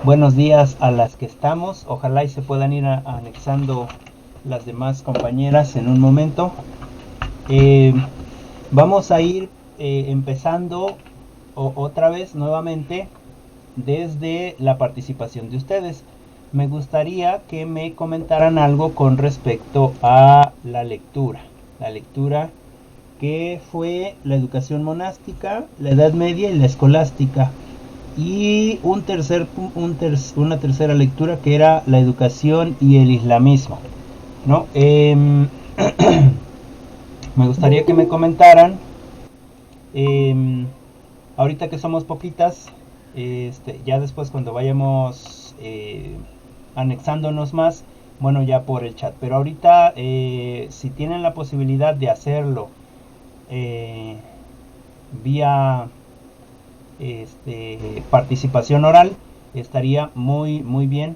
Buenos días a las que estamos. Ojalá y se puedan ir anexando las demás compañeras en un momento. Eh, Vamos a ir empezando otra vez nuevamente desde la participación de ustedes. Me gustaría que me comentaran algo con respecto a la lectura. La lectura que fue la educación monástica, la Edad Media y la escolástica. Y una tercera lectura que era la educación y el islamismo, ¿no? Me gustaría que me comentaran, eh, ahorita que somos poquitas, ya después cuando vayamos anexándonos más, bueno, ya por el chat, pero ahorita si tienen la posibilidad de hacerlo eh, vía participación oral, estaría muy bien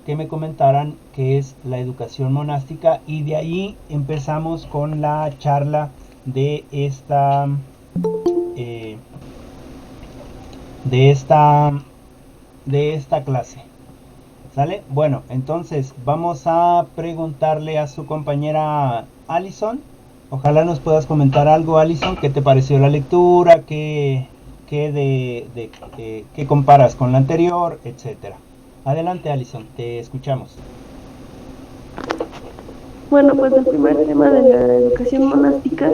que me comentaran qué es la educación monástica y de ahí empezamos con la charla de esta eh, de esta de esta clase. ¿Sale? Bueno, entonces vamos a preguntarle a su compañera Alison. Ojalá nos puedas comentar algo, Alison. ¿Qué te pareció la lectura? ¿Qué comparas con la anterior? Etcétera. Adelante, Alison, te escuchamos. Bueno, pues el primer tema de la educación monástica,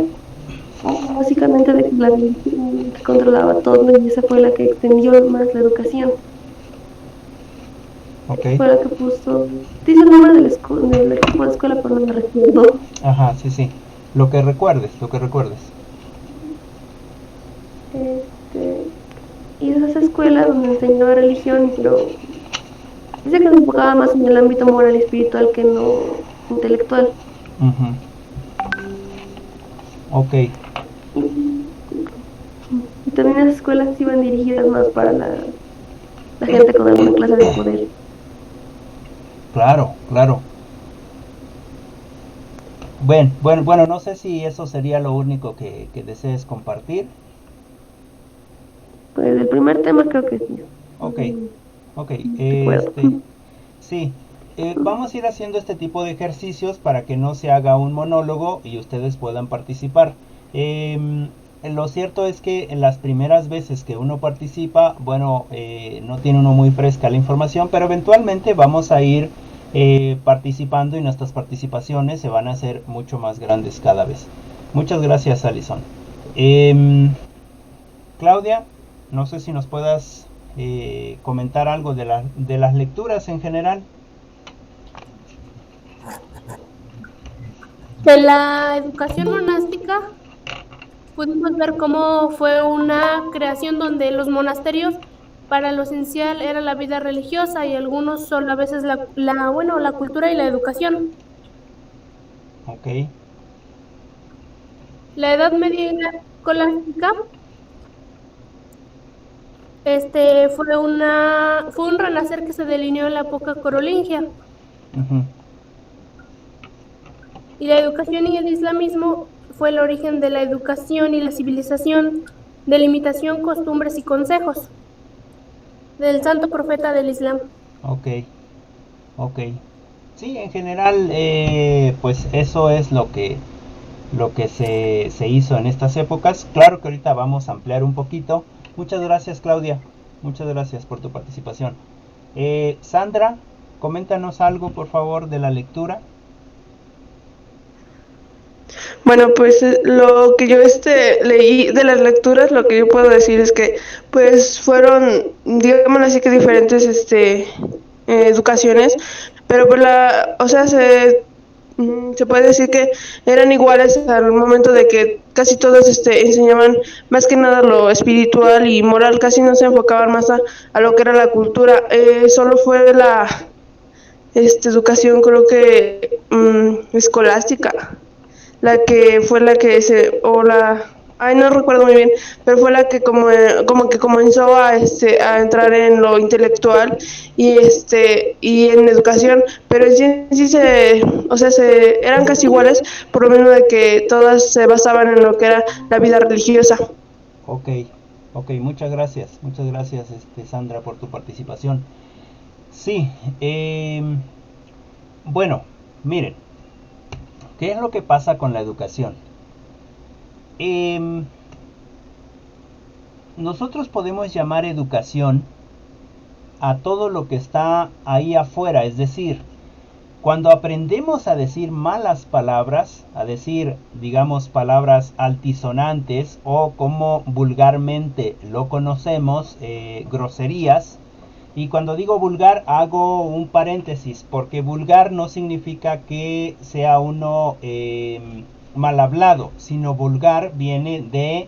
básicamente de que la religión que controlaba todo y esa fue la que extendió más la educación, Ok. fue la que puso, dice el nombre del equipo de escuela, pero no me recuerdo. Ajá, sí, sí. Lo que recuerdes, lo que recuerdes. Este, y esa escuela donde enseñaba religión, pero dice que se enfocaba más en el ámbito moral y espiritual que no intelectual. Ujú. Ok, Y, y también esas escuelas iban dirigidas más para la gente con alguna clase de poder. claro, claro. Bueno, no sé si eso sería lo único que desees compartir. Pues el primer tema creo que sí. Ok, ok, Recuerdo. sí, vamos a ir haciendo este tipo de ejercicios para que no se haga un monólogo y ustedes puedan participar. Lo cierto es que en las primeras veces que uno participa, bueno, no tiene uno muy fresca la información, pero eventualmente vamos a ir participando y nuestras participaciones se van a hacer mucho más grandes cada vez. Muchas gracias, Alison. Em, Claudia, no sé si nos puedas comentar algo de las lecturas en general. De la educación monástica pudimos ver cómo fue una creación donde los monasterios para lo esencial era la vida religiosa y algunos solo a veces la cultura y la educación. Ok, La Edad Media y la escolástica, fue un renacer que se delineó en la época carolingia. ujú, Y la educación y el islamismo fue el origen de la educación y la civilización, de la imitación, costumbres y consejos del santo profeta del Islam. ok, ok. Sí, en general, pues eso es lo que se hizo en estas épocas. Claro que ahorita vamos a ampliar un poquito. Muchas gracias, Claudia. Muchas gracias por tu participación. Sandra, coméntanos algo, por favor, de la lectura. Bueno, pues lo que yo leí de las lecturas, lo que yo puedo decir es que pues fueron, digámoslo así que diferentes educaciones, pero por o sea, se puede decir que eran iguales al momento de que casi todos enseñaban más que nada lo espiritual y moral, casi no se enfocaban más a lo que era la cultura. Solo fue la educación creo que escolástica la que fue la que ay no recuerdo muy bien, pero fue la que como que comenzó a entrar en lo intelectual y en educación, pero en sí o sea, eran casi iguales, por lo menos de que todas se basaban en lo que era la vida religiosa. Ok, ok, muchas gracias, Sandra, por tu participación. Sí, bueno, miren, ¿qué es lo que pasa con la educación? Em, Nosotros podemos llamar educación a todo lo que está ahí afuera, es decir, cuando aprendemos a decir malas palabras, a decir, digamos, palabras altisonantes o como vulgarmente lo conocemos, groserías, y cuando digo vulgar hago un paréntesis, porque vulgar no significa que sea uno mal hablado, sino vulgar viene de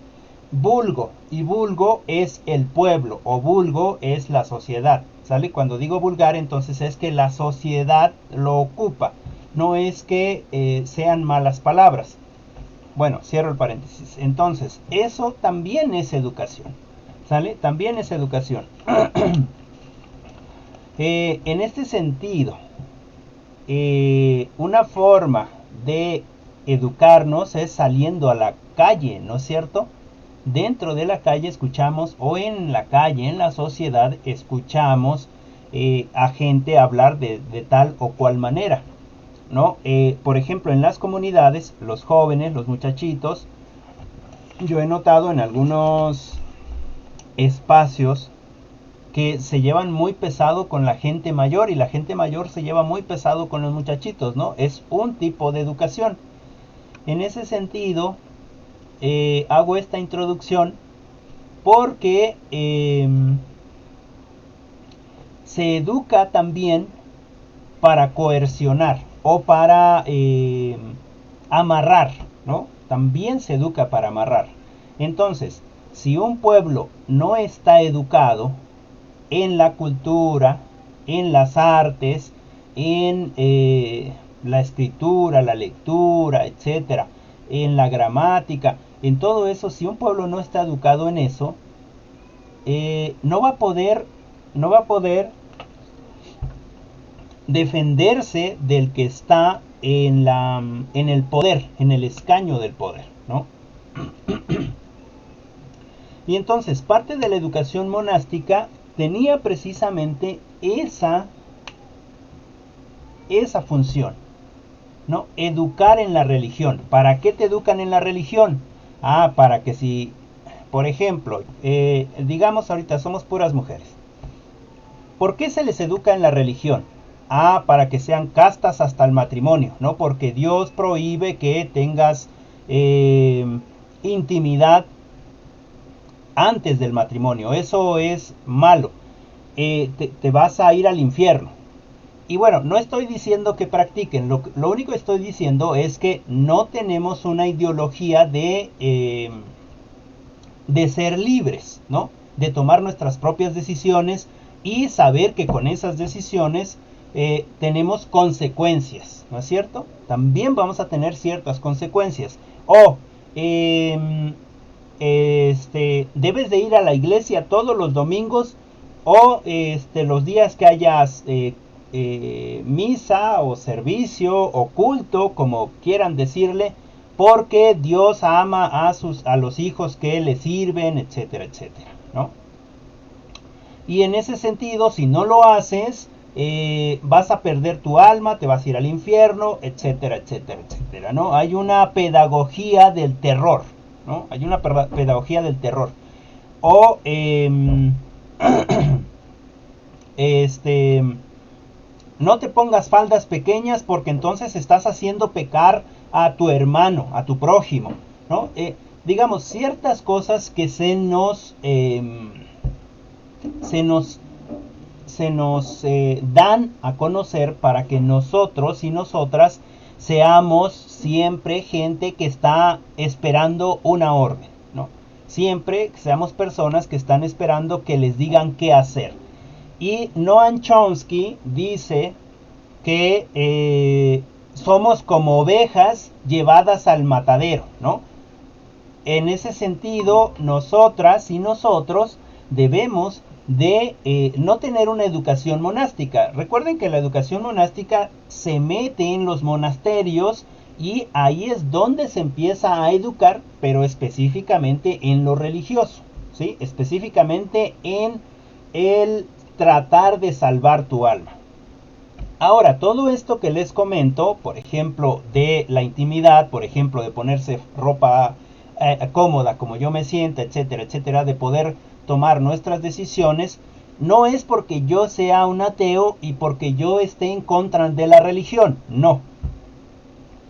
vulgo, y vulgo es el pueblo, o vulgo es la sociedad, ¿sale? Cuando digo vulgar, entonces es que la sociedad lo ocupa, no es que sean malas palabras. Bueno, cierro el paréntesis. Entonces, eso también es educación, ¿sale? También es educación. En este sentido, una forma de educarnos es saliendo a la calle, ¿no es cierto? Dentro de la calle escuchamos, o en la calle, en la sociedad, escuchamos a gente hablar de tal o cual manera, ¿no? Por ejemplo, en las comunidades, los jóvenes, los muchachitos, yo he notado en algunos espacios que se llevan muy pesado con la gente mayor, y la gente mayor se lleva muy pesado con los muchachitos, ¿no? Es un tipo de educación. En ese sentido, hago esta introducción porque se educa también para coercionar o para amarrar, ¿no? También se educa para amarrar. Entonces, si un pueblo no está educado en la cultura, en las artes, en la escritura, la lectura, etcétera, en la gramática, en todo eso, si un pueblo no está educado en eso, no va a poder defenderse del que está en el poder, en el escaño del poder, ¿no? Y entonces parte de la educación monástica tenía precisamente esa función, ¿no? Educar en la religión. ¿Para qué te educan en la religión? Para que si, por ejemplo, digamos ahorita somos puras mujeres. ¿Por qué se les educa en la religión? Para que sean castas hasta el matrimonio, ¿no? Porque Dios prohíbe que tengas intimidad antes del matrimonio. Eso es malo. Te vas a ir al infierno. Y bueno, no estoy diciendo que practiquen, lo único que estoy diciendo es que no tenemos una ideología de ser libres, ¿no? De tomar nuestras propias decisiones y saber que con esas decisiones tenemos consecuencias, ¿no es cierto? También vamos a tener ciertas consecuencias. Debes de ir a la iglesia todos los domingos o los días que hayas misa o servicio o culto, como quieran decirle, porque Dios ama a los hijos que le sirven, etcétera, etcétera, ¿no? Y en ese sentido, si no lo haces, vas a perder tu alma, te vas a ir al infierno, etcétera, etcétera, etcétera, ¿no? Hay una pedagogía del terror, ¿no? Hay una pedagogía del terror. O no te pongas faldas pequeñas porque entonces estás haciendo pecar a tu hermano, a tu prójimo, ¿no? Digamos, ciertas cosas que se nos dan a conocer para que nosotros y nosotras seamos siempre gente que está esperando una orden, ¿no? Siempre seamos personas que están esperando que les digan qué hacer. Y Noam Chomsky dice que somos como ovejas llevadas al matadero, ¿no? En ese sentido, nosotras y nosotros debemos de no tener una educación monástica. Recuerden que la educación monástica se mete en los monasterios y ahí es donde se empieza a educar, pero específicamente en lo religioso, ¿sí? Específicamente en el tratar de salvar tu alma. Ahora, todo esto que les comento, por ejemplo, de la intimidad, por ejemplo, de ponerse ropa cómoda, como yo me sienta, etcétera, etcétera, de poder tomar nuestras decisiones, no es porque yo sea un ateo y porque yo esté en contra de la religión, no.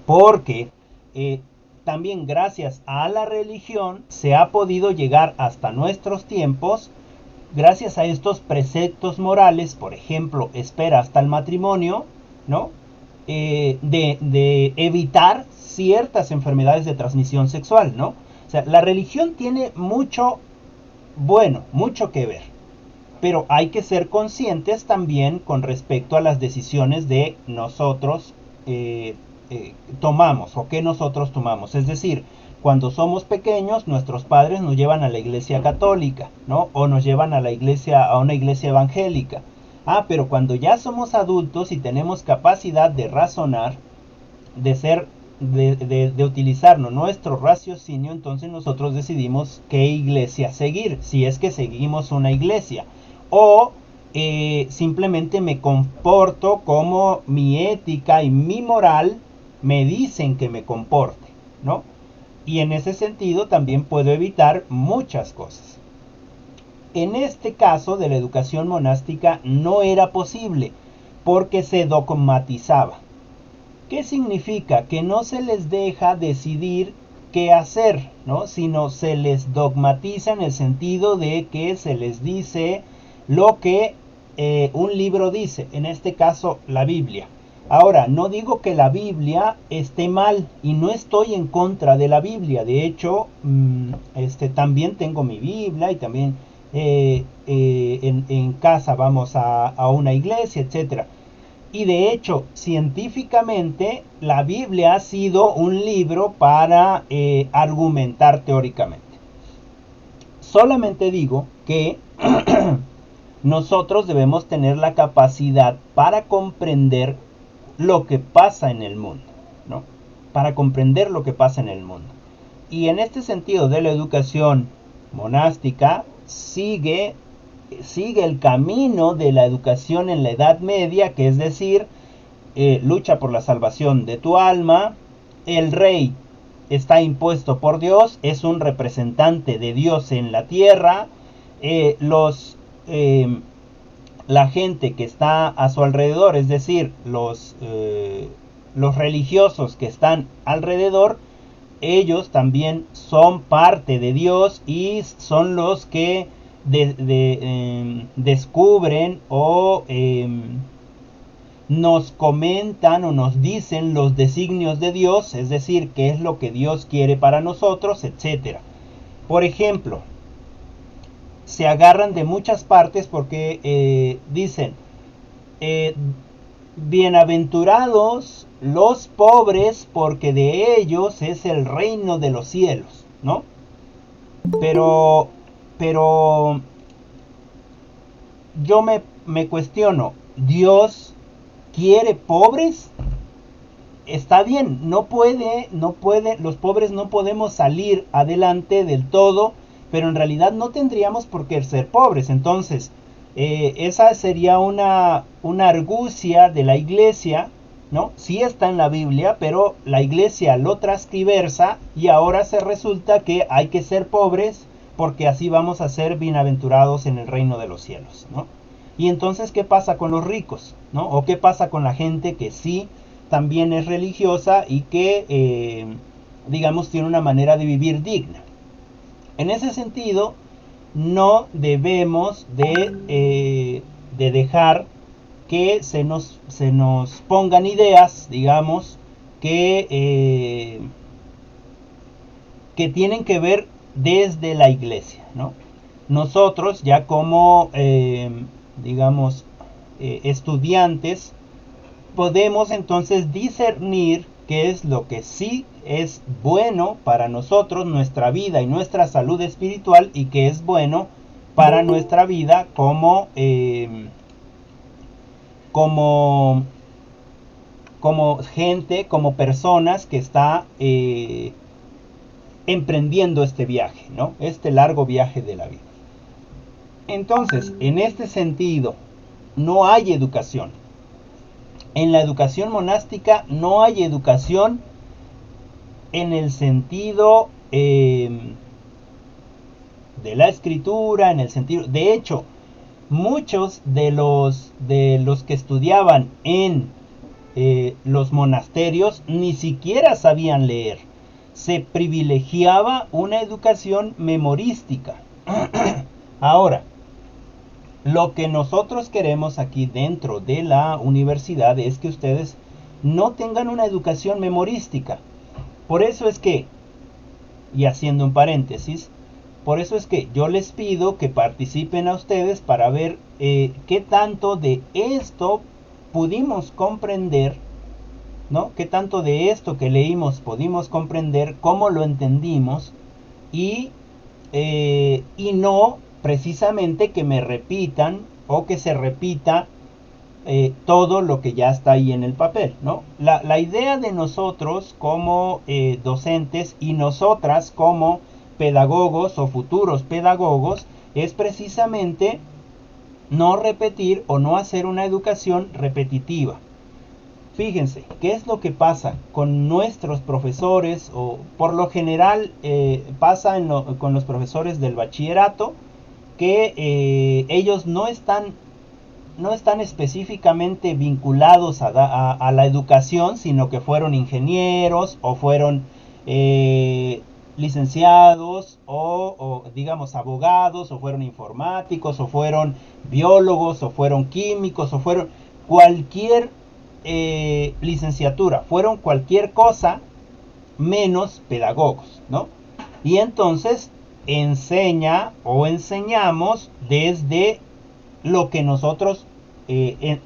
Porque también gracias a la religión se ha podido llegar hasta nuestros tiempos, gracias a estos preceptos morales, por ejemplo, espera hasta el matrimonio, ¿no? De evitar ciertas enfermedades de transmisión sexual, ¿no? O sea, la religión tiene mucho que ver, pero hay que ser conscientes también con respecto a las decisiones de nosotros tomamos o que nosotros tomamos. Es decir, cuando somos pequeños, nuestros padres nos llevan a la iglesia católica, ¿no? O nos llevan a la iglesia, a una iglesia evangélica. Pero cuando ya somos adultos y tenemos capacidad de razonar, de utilizar nuestro raciocinio, entonces nosotros decidimos qué iglesia seguir, si es que seguimos una iglesia. O simplemente me comporto como mi ética y mi moral me dicen que me comporte, ¿no? Y en ese sentido también puedo evitar muchas cosas. En este caso de la educación monástica no era posible porque se dogmatizaba. ¿Qué significa? Que no se les deja decidir qué hacer, ¿no? Sino se les dogmatiza en el sentido de que se les dice lo que un libro dice, en este caso la Biblia. Ahora, no digo que la Biblia esté mal y no estoy en contra de la Biblia. De hecho, también tengo mi Biblia y también en casa vamos a una iglesia, etc. Y de hecho, científicamente, la Biblia ha sido un libro para argumentar teóricamente. Solamente digo que nosotros debemos tener la capacidad para comprender lo que pasa en el mundo, ¿no? Para comprender lo que pasa en el mundo. Y en este sentido de la educación monástica sigue el camino de la educación en la Edad Media, que es decir, lucha por la salvación de tu alma. El rey está impuesto por Dios, es un representante de Dios en la tierra. La gente que está a su alrededor, es decir, los religiosos que están alrededor, ellos también son parte de Dios y son los que descubren o nos comentan o nos dicen los designios de Dios, es decir, qué es lo que Dios quiere para nosotros, etc. Por ejemplo, se agarran de muchas partes porque dicen, bienaventurados los pobres porque de ellos es el reino de los cielos, ¿no? Pero yo me cuestiono, ¿Dios quiere pobres? Está bien, no puede, los pobres no podemos salir adelante del todo, pero en realidad no tendríamos por qué ser pobres. Entonces, esa sería una argucia de la iglesia, ¿no? Sí está en la Biblia, pero la iglesia lo transcriversa y ahora se resulta que hay que ser pobres porque así vamos a ser bienaventurados en el reino de los cielos, ¿no? Y entonces, ¿qué pasa con los ricos, ¿no? O ¿qué pasa con la gente que sí también es religiosa y que, digamos, tiene una manera de vivir digna? En ese sentido, no debemos de dejar que se nos pongan ideas, digamos, que tienen que ver desde la iglesia, ¿no? Nosotros ya como, digamos, estudiantes, podemos entonces discernir qué es lo que sí es bueno para nosotros, nuestra vida y nuestra salud espiritual, y qué es bueno para nuestra vida como gente, como personas que está emprendiendo este viaje, ¿no? Este largo viaje de la vida. Entonces, en este sentido, no hay educación. En la educación monástica no hay educación en el sentido de la escritura, en el sentido... De hecho, muchos de los que estudiaban en los monasterios ni siquiera sabían leer. Se privilegiaba una educación memorística. Ahora, lo que nosotros queremos aquí dentro de la universidad es que ustedes no tengan una educación memorística. Por eso es que, y haciendo un paréntesis, por eso es que yo les pido que participen a ustedes para ver qué tanto de esto pudimos comprender, ¿no? Qué tanto de esto que leímos pudimos comprender, cómo lo entendimos y no precisamente que me repitan o que se repita todo lo que ya está ahí en el papel, ¿no? La idea de nosotros como docentes y nosotras como pedagogos o futuros pedagogos es precisamente no repetir o no hacer una educación repetitiva. Fíjense, ¿qué es lo que pasa con nuestros profesores? O por lo general pasa con los profesores del bachillerato, que ellos no están específicamente vinculados a la educación, sino que fueron ingenieros o fueron licenciados o digamos abogados, o fueron informáticos, o fueron biólogos, o fueron químicos, o fueron cualquier licenciatura, fueron cualquier cosa menos pedagogos, ¿no? Y entonces enseña o enseñamos desde lo que nosotros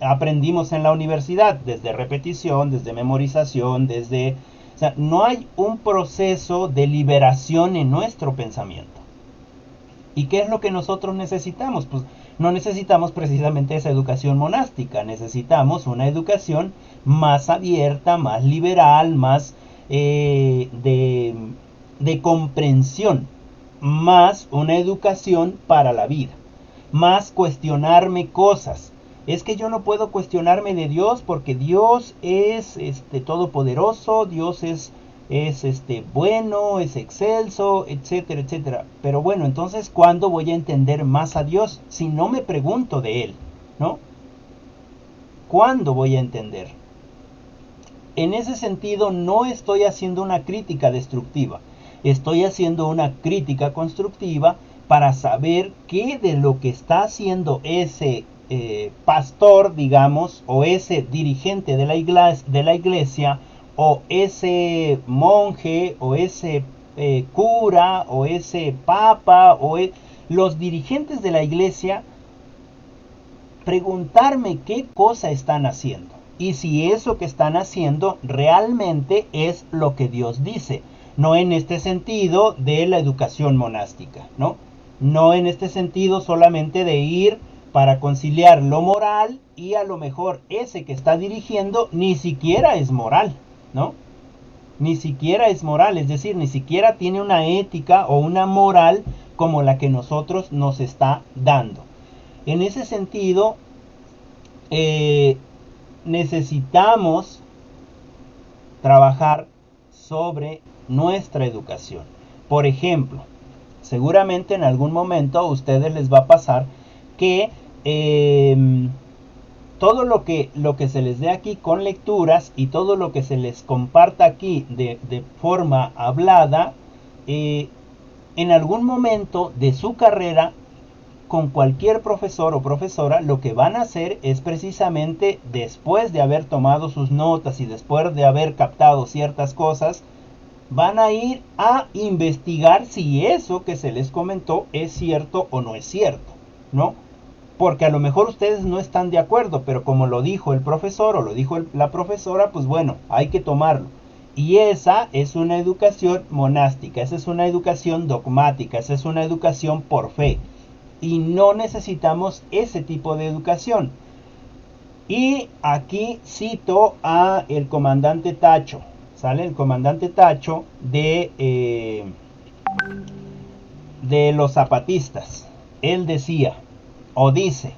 aprendimos en la universidad, desde repetición, desde memorización, o sea, no hay un proceso de liberación en nuestro pensamiento. ¿Y qué es lo que nosotros necesitamos? Pues no necesitamos precisamente esa educación monástica, necesitamos una educación más abierta, más liberal, más de comprensión, más una educación para la vida, más cuestionarme cosas. Es que yo no puedo cuestionarme de Dios porque Dios es todopoderoso, Dios es bueno, es excelso, etcétera, etcétera. Pero bueno, entonces, ¿cuándo voy a entender más a Dios si no me pregunto de Él, ¿no? ¿Cuándo voy a entender? En ese sentido, no estoy haciendo una crítica destructiva, estoy haciendo una crítica constructiva para saber qué de lo que está haciendo ese pastor, digamos, o ese dirigente de la iglesia, o ese monje, o ese cura, o ese papa, o los dirigentes de la iglesia, preguntarme qué cosa están haciendo y si eso que están haciendo realmente es lo que Dios dice. No en este sentido de la educación monástica, ¿no? No en este sentido solamente de ir para conciliar lo moral, y a lo mejor ese que está dirigiendo ni siquiera es moral, ¿no? Ni siquiera es moral, es decir, ni siquiera tiene una ética o una moral como la que nosotros nos está dando. En ese sentido, necesitamos trabajar sobre nuestra educación. Por ejemplo, seguramente en algún momento a ustedes les va a pasar que todo lo que se les dé aquí con lecturas y todo lo que se les comparta aquí de forma hablada, en algún momento de su carrera, con cualquier profesor o profesora, lo que van a hacer es precisamente, después de haber tomado sus notas y después de haber captado ciertas cosas, van a ir a investigar si eso que se les comentó es cierto o no es cierto, ¿no? Porque a lo mejor ustedes no están de acuerdo, pero como lo dijo el profesor o lo dijo la profesora, pues bueno, hay que tomarlo. Y esa es una educación monástica, esa es una educación dogmática, esa es una educación por fe. Y no necesitamos ese tipo de educación. Y aquí cito a el comandante Tacho, ¿sale? El comandante Tacho de los zapatistas. Él decía: o dice,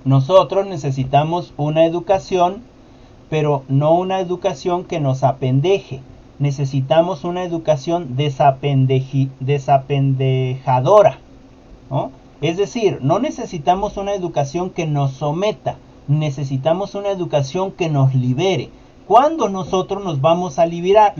nosotros necesitamos una educación, pero no una educación que nos apendeje. Necesitamos una educación desapendejadora, ¿no? Es decir, no necesitamos una educación que nos someta, necesitamos una educación que nos libere. ¿Cuándo nosotros nos vamos a liberar?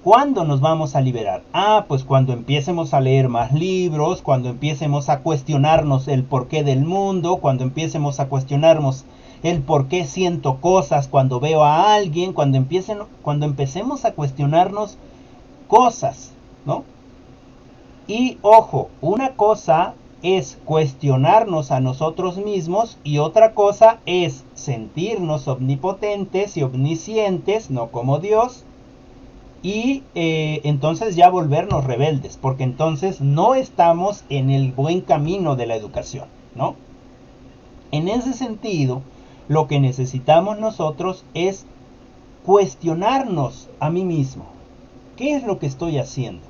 ¿Cuándo nos vamos a liberar? Pues cuando empecemos a leer más libros, cuando empecemos a cuestionarnos el porqué del mundo, cuando empecemos a cuestionarnos el por qué siento cosas cuando veo a alguien, cuando empecemos a cuestionarnos cosas, ¿no? Y ojo, una cosa es cuestionarnos a nosotros mismos y otra cosa es sentirnos omnipotentes y omniscientes, no como Dios, y entonces ya volvernos rebeldes, porque entonces no estamos en el buen camino de la educación, ¿no? En ese sentido, lo que necesitamos nosotros es cuestionarnos a mí mismo. ¿Qué es lo que estoy haciendo?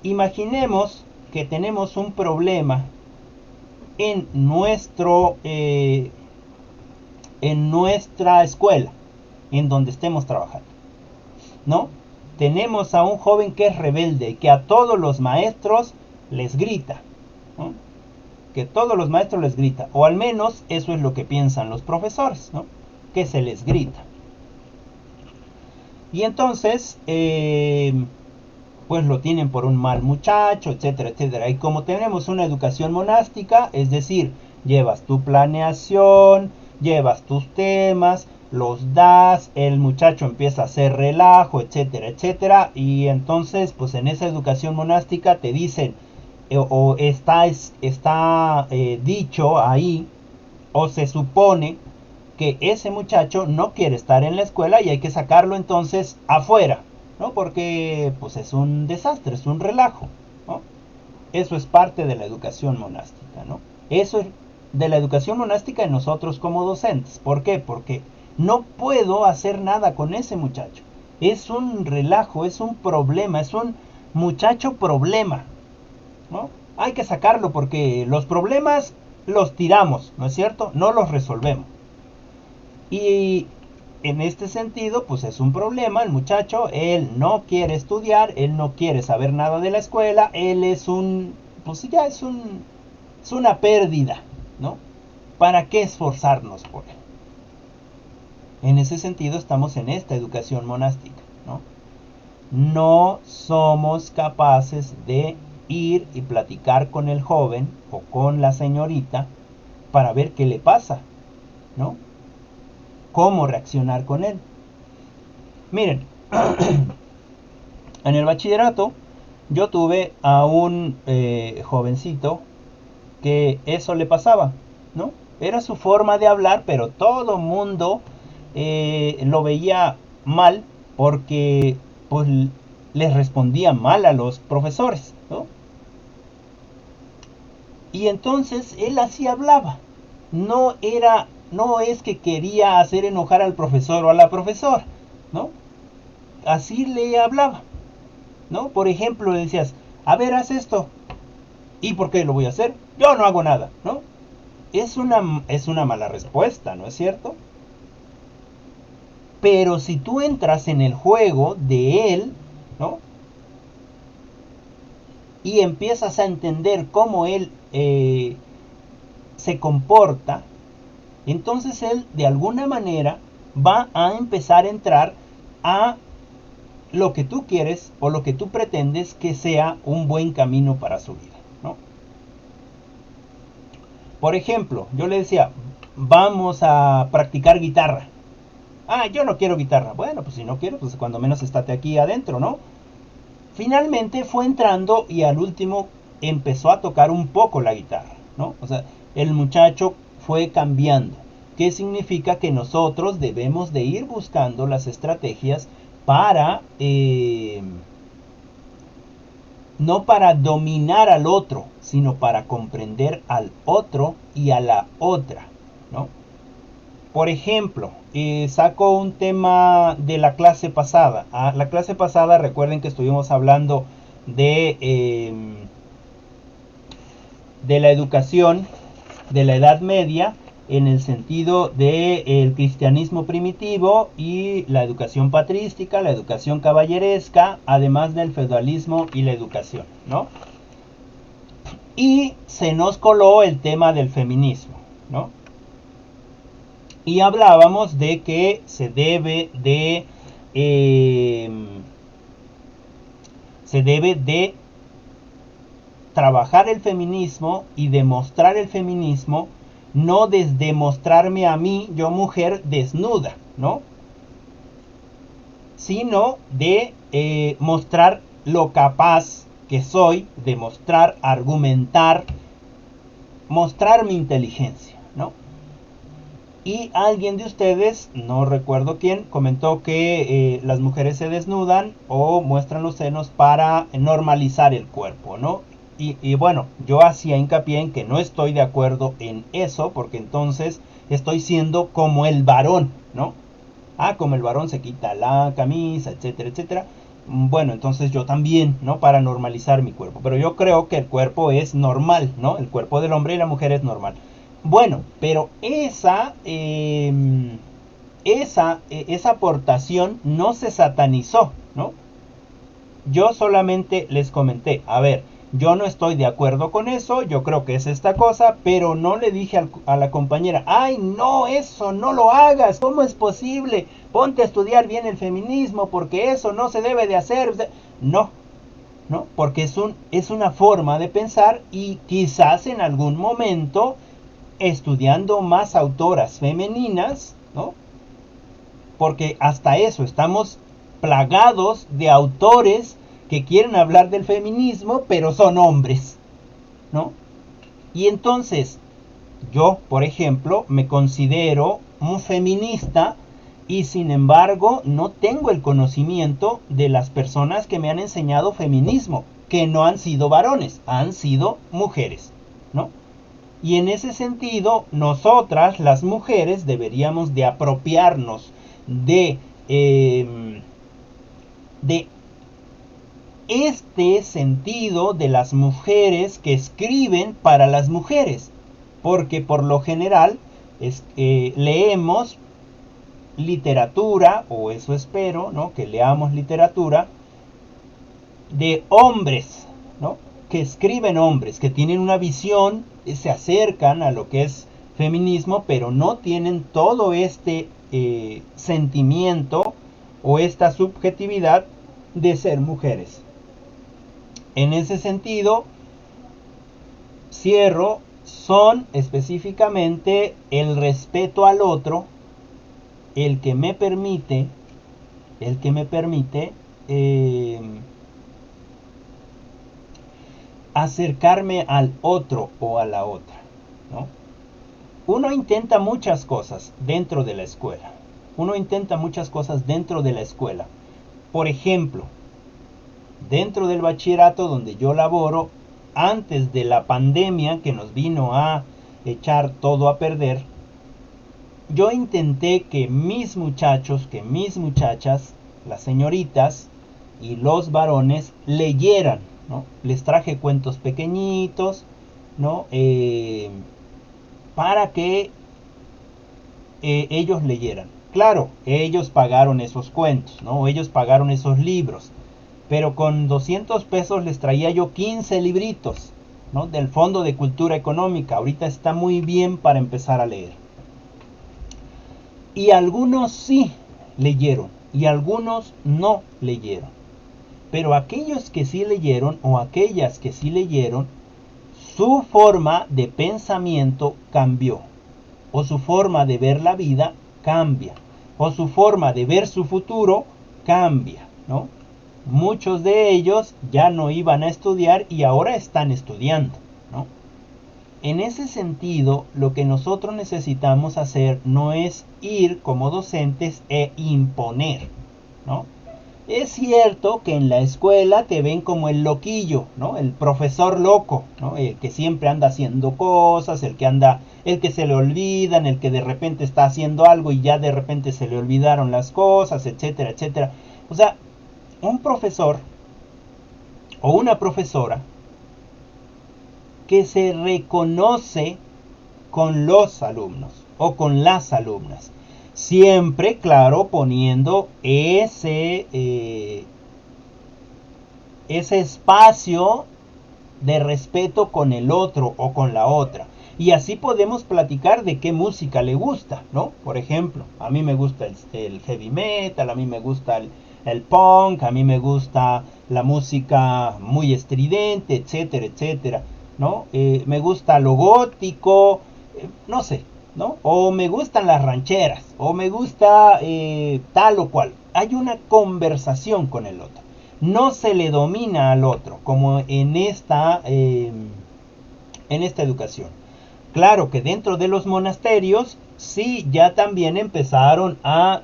Imaginemos que tenemos un problema en nuestra escuela, en donde estemos trabajando, ¿no? Tenemos a un joven que es rebelde, que a todos los maestros les grita, ¿no? Que todos los maestros les grita, o al menos eso es lo que piensan los profesores, ¿no? Que se les grita. Y entonces, pues lo tienen por un mal muchacho, etcétera, etcétera. Y como tenemos una educación monástica, es decir, llevas tu planeación, llevas tus temas, los das, el muchacho empieza a hacer relajo, etcétera, etcétera. Y entonces, pues en esa educación monástica te dicen, o está dicho ahí, o se supone que ese muchacho no quiere estar en la escuela y hay que sacarlo entonces afuera, ¿no? Porque pues es un desastre, es un relajo, ¿no? Eso es parte de la educación monástica, ¿no? Eso es de la educación monástica de nosotros como docentes. ¿Por qué? Porque no puedo hacer nada con ese muchacho. Es un relajo, es un problema, es un muchacho problema, ¿no? Hay que sacarlo porque los problemas los tiramos, ¿no es cierto? No los resolvemos. Y en este sentido, pues es un problema el muchacho, él no quiere estudiar, él no quiere saber nada de la escuela, él es pues ya es una pérdida, ¿no? ¿Para qué esforzarnos por él? En ese sentido estamos en esta educación monástica, ¿no? No somos capaces de ir y platicar con el joven o con la señorita para ver qué le pasa, ¿no? Cómo reaccionar con él. Miren, en el bachillerato yo tuve a un jovencito que eso le pasaba, ¿no? Era su forma de hablar, pero todo mundo lo veía mal porque pues les respondía mal a los profesores, ¿no? Y entonces él así hablaba. No es que quería hacer enojar al profesor o a la profesora, ¿no? Así le hablaba, ¿no? Por ejemplo, le decías, a ver, haz esto. ¿Y por qué lo voy a hacer? Yo no hago nada, ¿no? Es una mala respuesta, ¿no es cierto? Pero si tú entras en el juego de él, ¿no? Y empiezas a entender cómo él se comporta, entonces él de alguna manera va a empezar a entrar a lo que tú quieres o lo que tú pretendes que sea un buen camino para su vida, ¿no? Por ejemplo, yo le decía, vamos a practicar guitarra. Yo no quiero guitarra. Bueno, pues si no quiero, pues cuando menos estate aquí adentro, ¿no? Finalmente fue entrando y al último empezó a tocar un poco la guitarra, ¿no? O sea, el muchacho fue cambiando. ¿Qué significa? Que nosotros debemos de ir buscando las estrategias para no para dominar al otro, sino para comprender al otro y a la otra, ¿no? Por ejemplo, saco un tema de la clase pasada. La clase pasada, recuerden que estuvimos hablando de de la educación de la Edad Media en el sentido del cristianismo primitivo y la educación patrística, la educación caballeresca, además del feudalismo y la educación, ¿no? Y se nos coló el tema del feminismo, ¿no? Y hablábamos de que se debe de trabajar el feminismo y demostrar el feminismo, no desde mostrarme a mí, yo mujer, desnuda, ¿no? Sino de mostrar lo capaz que soy, demostrar, argumentar, mostrar mi inteligencia, ¿no? Y alguien de ustedes, no recuerdo quién, comentó que las mujeres se desnudan o muestran los senos para normalizar el cuerpo, ¿no? Y bueno, yo hacía hincapié en que no estoy de acuerdo en eso, porque entonces estoy siendo como el varón, ¿no? Como el varón se quita la camisa, etcétera, etcétera. Bueno, entonces yo también, ¿no? Para normalizar mi cuerpo. Pero yo creo que el cuerpo es normal, ¿no? El cuerpo del hombre y la mujer es normal. Bueno, pero esa aportación no se satanizó, ¿no? Yo solamente les comenté, a ver, yo no estoy de acuerdo con eso, yo creo que es esta cosa, pero no le dije a la compañera, ay, no, eso no lo hagas, ¿cómo es posible? Ponte a estudiar bien el feminismo, porque eso no se debe de hacer. No, porque es una forma de pensar y quizás en algún momento, estudiando más autoras femeninas, ¿no? Porque hasta eso, estamos plagados de autores que quieren hablar del feminismo, pero son hombres, ¿no? Y entonces, yo, por ejemplo, me considero un feminista y sin embargo no tengo el conocimiento de las personas que me han enseñado feminismo, que no han sido varones, han sido mujeres, ¿no? Y en ese sentido, nosotras, las mujeres, deberíamos de apropiarnos de este sentido de las mujeres que escriben para las mujeres, porque por lo general leemos literatura, o eso espero, ¿no? Que leamos literatura de hombres, ¿no? Que escriben hombres, que tienen una visión, se acercan a lo que es feminismo, pero no tienen todo este sentimiento o esta subjetividad de ser mujeres. En ese sentido, cierro, son específicamente el respeto al otro, el que me permite acercarme al otro o a la otra, ¿no? Uno intenta muchas cosas dentro de la escuela. Por ejemplo, dentro del bachillerato donde yo laboro, antes de la pandemia que nos vino a echar todo a perder, yo intenté que mis muchachos, que mis muchachas, las señoritas y los varones leyeran, ¿no? Les traje cuentos pequeñitos, ¿no? Para que ellos leyeran. Claro, ellos pagaron esos cuentos, ¿no? Ellos pagaron esos libros. Pero con 200 pesos les traía yo 15 libritos, ¿no? Del Fondo de Cultura Económica. Ahorita está muy bien para empezar a leer. Y algunos sí leyeron y algunos no leyeron. Pero aquellos que sí leyeron o aquellas que sí leyeron, su forma de pensamiento cambió. O su forma de ver la vida cambia. O su forma de ver su futuro cambia, ¿no? Muchos de ellos ya no iban a estudiar y ahora están estudiando, ¿no? En ese sentido, lo que nosotros necesitamos hacer no es ir como docentes e imponer, ¿no? Es cierto que en la escuela te ven como el loquillo, ¿no? El profesor loco, ¿no? El que siempre anda haciendo cosas, el que se le olvidan, el que de repente está haciendo algo y ya de repente se le olvidaron las cosas, etcétera, etcétera. O sea, un profesor o una profesora que se reconoce con los alumnos o con las alumnas. Siempre, claro, poniendo ese espacio de respeto con el otro o con la otra. Y así podemos platicar de qué música le gusta, ¿no? Por ejemplo, a mí me gusta el heavy metal, a mí me gusta el punk, a mí me gusta la música muy estridente, etcétera, etcétera, ¿no? Me gusta lo gótico, no sé, ¿no? O me gustan las rancheras, o me gusta tal o cual. Hay una conversación con el otro. No se le domina al otro, como en esta educación. Claro que dentro de los monasterios, sí, ya también empezaron a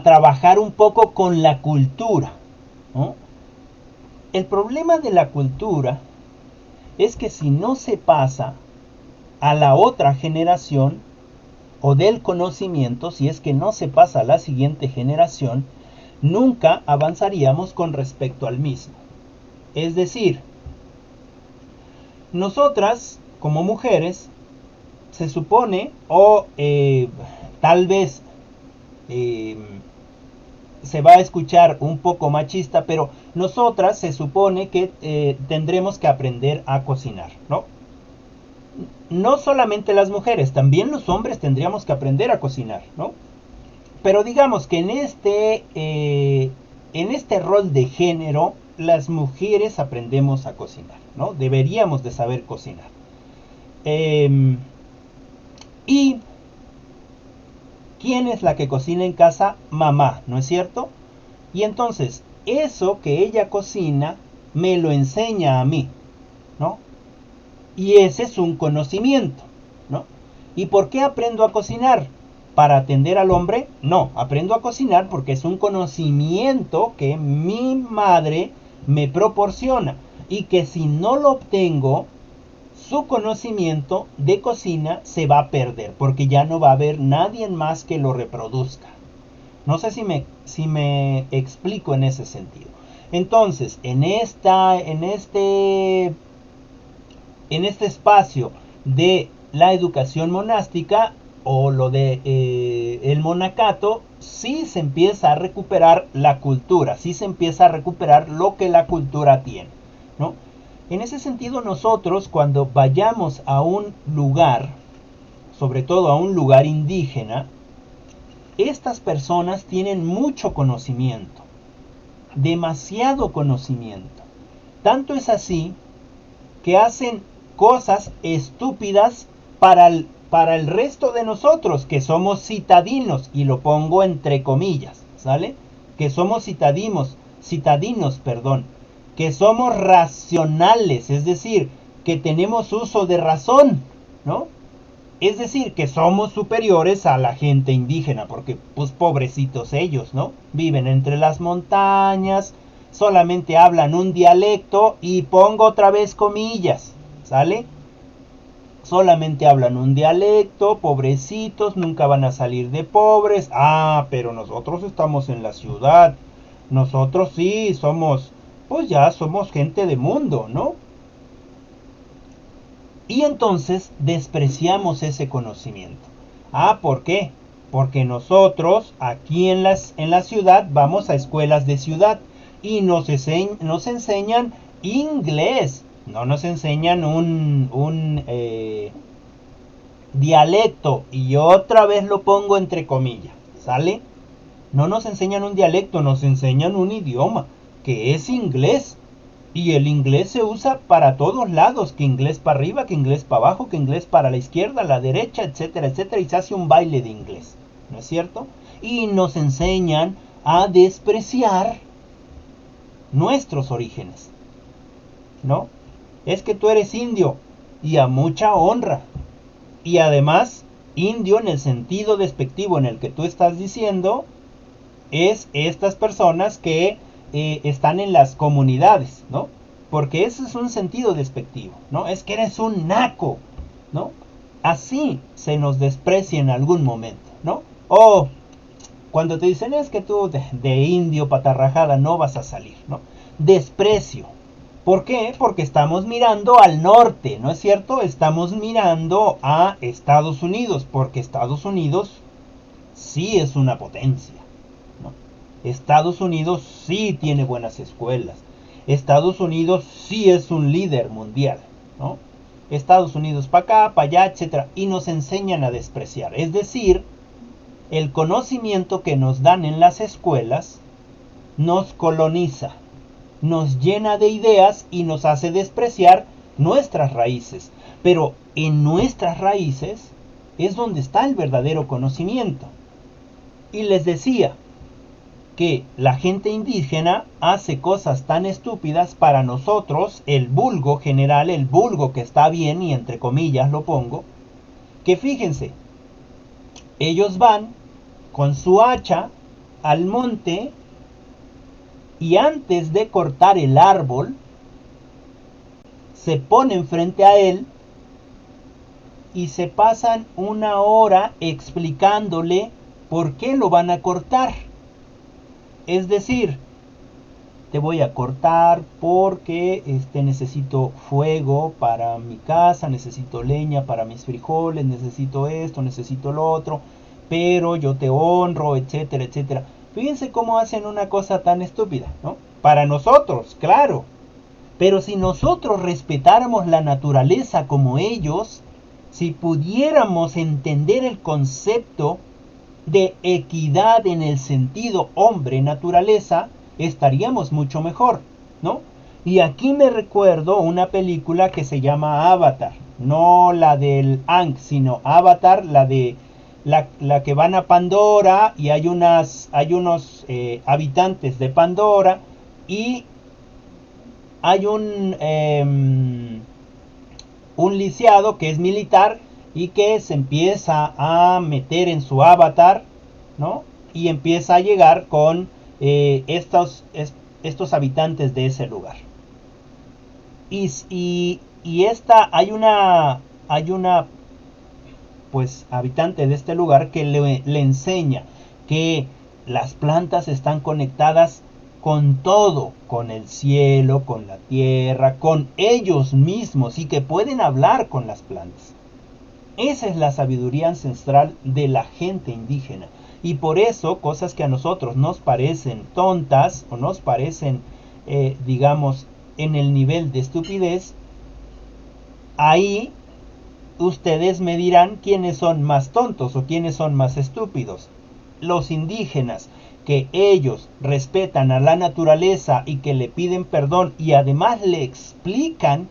trabajar un poco con la cultura, ¿no? El problema de la cultura es que si no se pasa a la otra generación, o del conocimiento, si es que no se pasa a la siguiente generación, nunca avanzaríamos con respecto al mismo. Es decir, nosotras como mujeres se supone, o tal vez se va a escuchar un poco machista, pero nosotras se supone que tendremos que aprender a cocinar, ¿no? No solamente las mujeres, también los hombres tendríamos que aprender a cocinar, ¿no? Pero digamos que en este rol de género, las mujeres aprendemos a cocinar, ¿no? Deberíamos de saber cocinar. Y ¿quién es la que cocina en casa? Mamá, ¿no es cierto? Y entonces, eso que ella cocina, me lo enseña a mí, ¿no? Y ese es un conocimiento, ¿no? ¿Y por qué aprendo a cocinar? ¿Para atender al hombre? No, aprendo a cocinar porque es un conocimiento que mi madre me proporciona. Y que si no lo obtengo, su conocimiento de cocina se va a perder. Porque ya no va a haber nadie más que lo reproduzca. No sé si me explico en ese sentido. Entonces, en este espacio de la educación monástica o lo de el monacato, sí se empieza a recuperar la cultura, sí se empieza a recuperar lo que la cultura tiene, ¿no? En ese sentido, nosotros cuando vayamos a un lugar, sobre todo a un lugar indígena, estas personas tienen mucho conocimiento, demasiado conocimiento. Tanto es así que hacen cosas estúpidas para el resto de nosotros que somos citadinos, y lo pongo entre comillas, ¿sale? Que somos citadinos, que somos racionales, es decir, que tenemos uso de razón, ¿no? Es decir, que somos superiores a la gente indígena, porque pues pobrecitos ellos, ¿no? Viven entre las montañas, solamente hablan un dialecto, y pongo otra vez comillas, ¿sale? Solamente hablan un dialecto, pobrecitos, nunca van a salir de pobres. Ah, pero nosotros estamos en la ciudad. Nosotros sí somos, pues ya somos gente de mundo, ¿no? Y entonces despreciamos ese conocimiento. Ah, ¿por qué? Porque nosotros aquí en la ciudad vamos a escuelas de ciudad y nos enseñan inglés. No nos enseñan un dialecto, y otra vez lo pongo entre comillas, ¿sale? No nos enseñan un dialecto, nos enseñan un idioma, que es inglés. Y el inglés se usa para todos lados, que inglés para arriba, que inglés para abajo, que inglés para la izquierda, la derecha, etcétera, etcétera, y se hace un baile de inglés, ¿no es cierto? Y nos enseñan a despreciar nuestros orígenes, ¿no? Es que tú eres indio, y a mucha honra. Y además, indio en el sentido despectivo en el que tú estás diciendo, es estas personas que están en las comunidades, ¿no? Porque ese es un sentido despectivo, ¿no? Es que eres un naco, ¿no? Así se nos desprecia en algún momento, ¿no? O cuando te dicen, es que tú de indio patarrajada no vas a salir, ¿no? Desprecio. ¿Por qué? Porque estamos mirando al norte, ¿no es cierto? Estamos mirando a Estados Unidos, porque Estados Unidos sí es una potencia, ¿no? Estados Unidos sí tiene buenas escuelas. Estados Unidos sí es un líder mundial, ¿no? Estados Unidos para acá, para allá, etcétera, y nos enseñan a despreciar. Es decir, el conocimiento que nos dan en las escuelas nos coloniza, nos llena de ideas y nos hace despreciar nuestras raíces. Pero en nuestras raíces es donde está el verdadero conocimiento. Y les decía que la gente indígena hace cosas tan estúpidas para nosotros, el vulgo general, el vulgo que está bien, y entre comillas lo pongo, que fíjense, ellos van con su hacha al monte y antes de cortar el árbol, se ponen frente a él y se pasan una hora explicándole por qué lo van a cortar. Es decir, te voy a cortar porque necesito fuego para mi casa, necesito leña para mis frijoles, necesito esto, necesito lo otro, pero yo te honro, etcétera, etcétera. Fíjense cómo hacen una cosa tan estúpida, ¿no? Para nosotros, claro. Pero si nosotros respetáramos la naturaleza como ellos, si pudiéramos entender el concepto de equidad en el sentido hombre-naturaleza, estaríamos mucho mejor, ¿no? Y aquí me recuerdo una película que se llama Avatar, no la del Aang, sino Avatar, la que van a Pandora y hay unos habitantes de Pandora y hay un lisiado que es militar y que se empieza a meter en su avatar, ¿no? Y empieza a llegar con estos habitantes de ese lugar. Y hay una pues habitante de este lugar que le enseña que las plantas están conectadas con todo, con el cielo, con la tierra, con ellos mismos y que pueden hablar con las plantas. Esa es la sabiduría ancestral de la gente indígena. Y por eso cosas que a nosotros nos parecen tontas o nos parecen, digamos, en el nivel de estupidez, ahí ustedes me dirán quiénes son más tontos o quiénes son más estúpidos. Los indígenas, que ellos respetan a la naturaleza y que le piden perdón y además le explican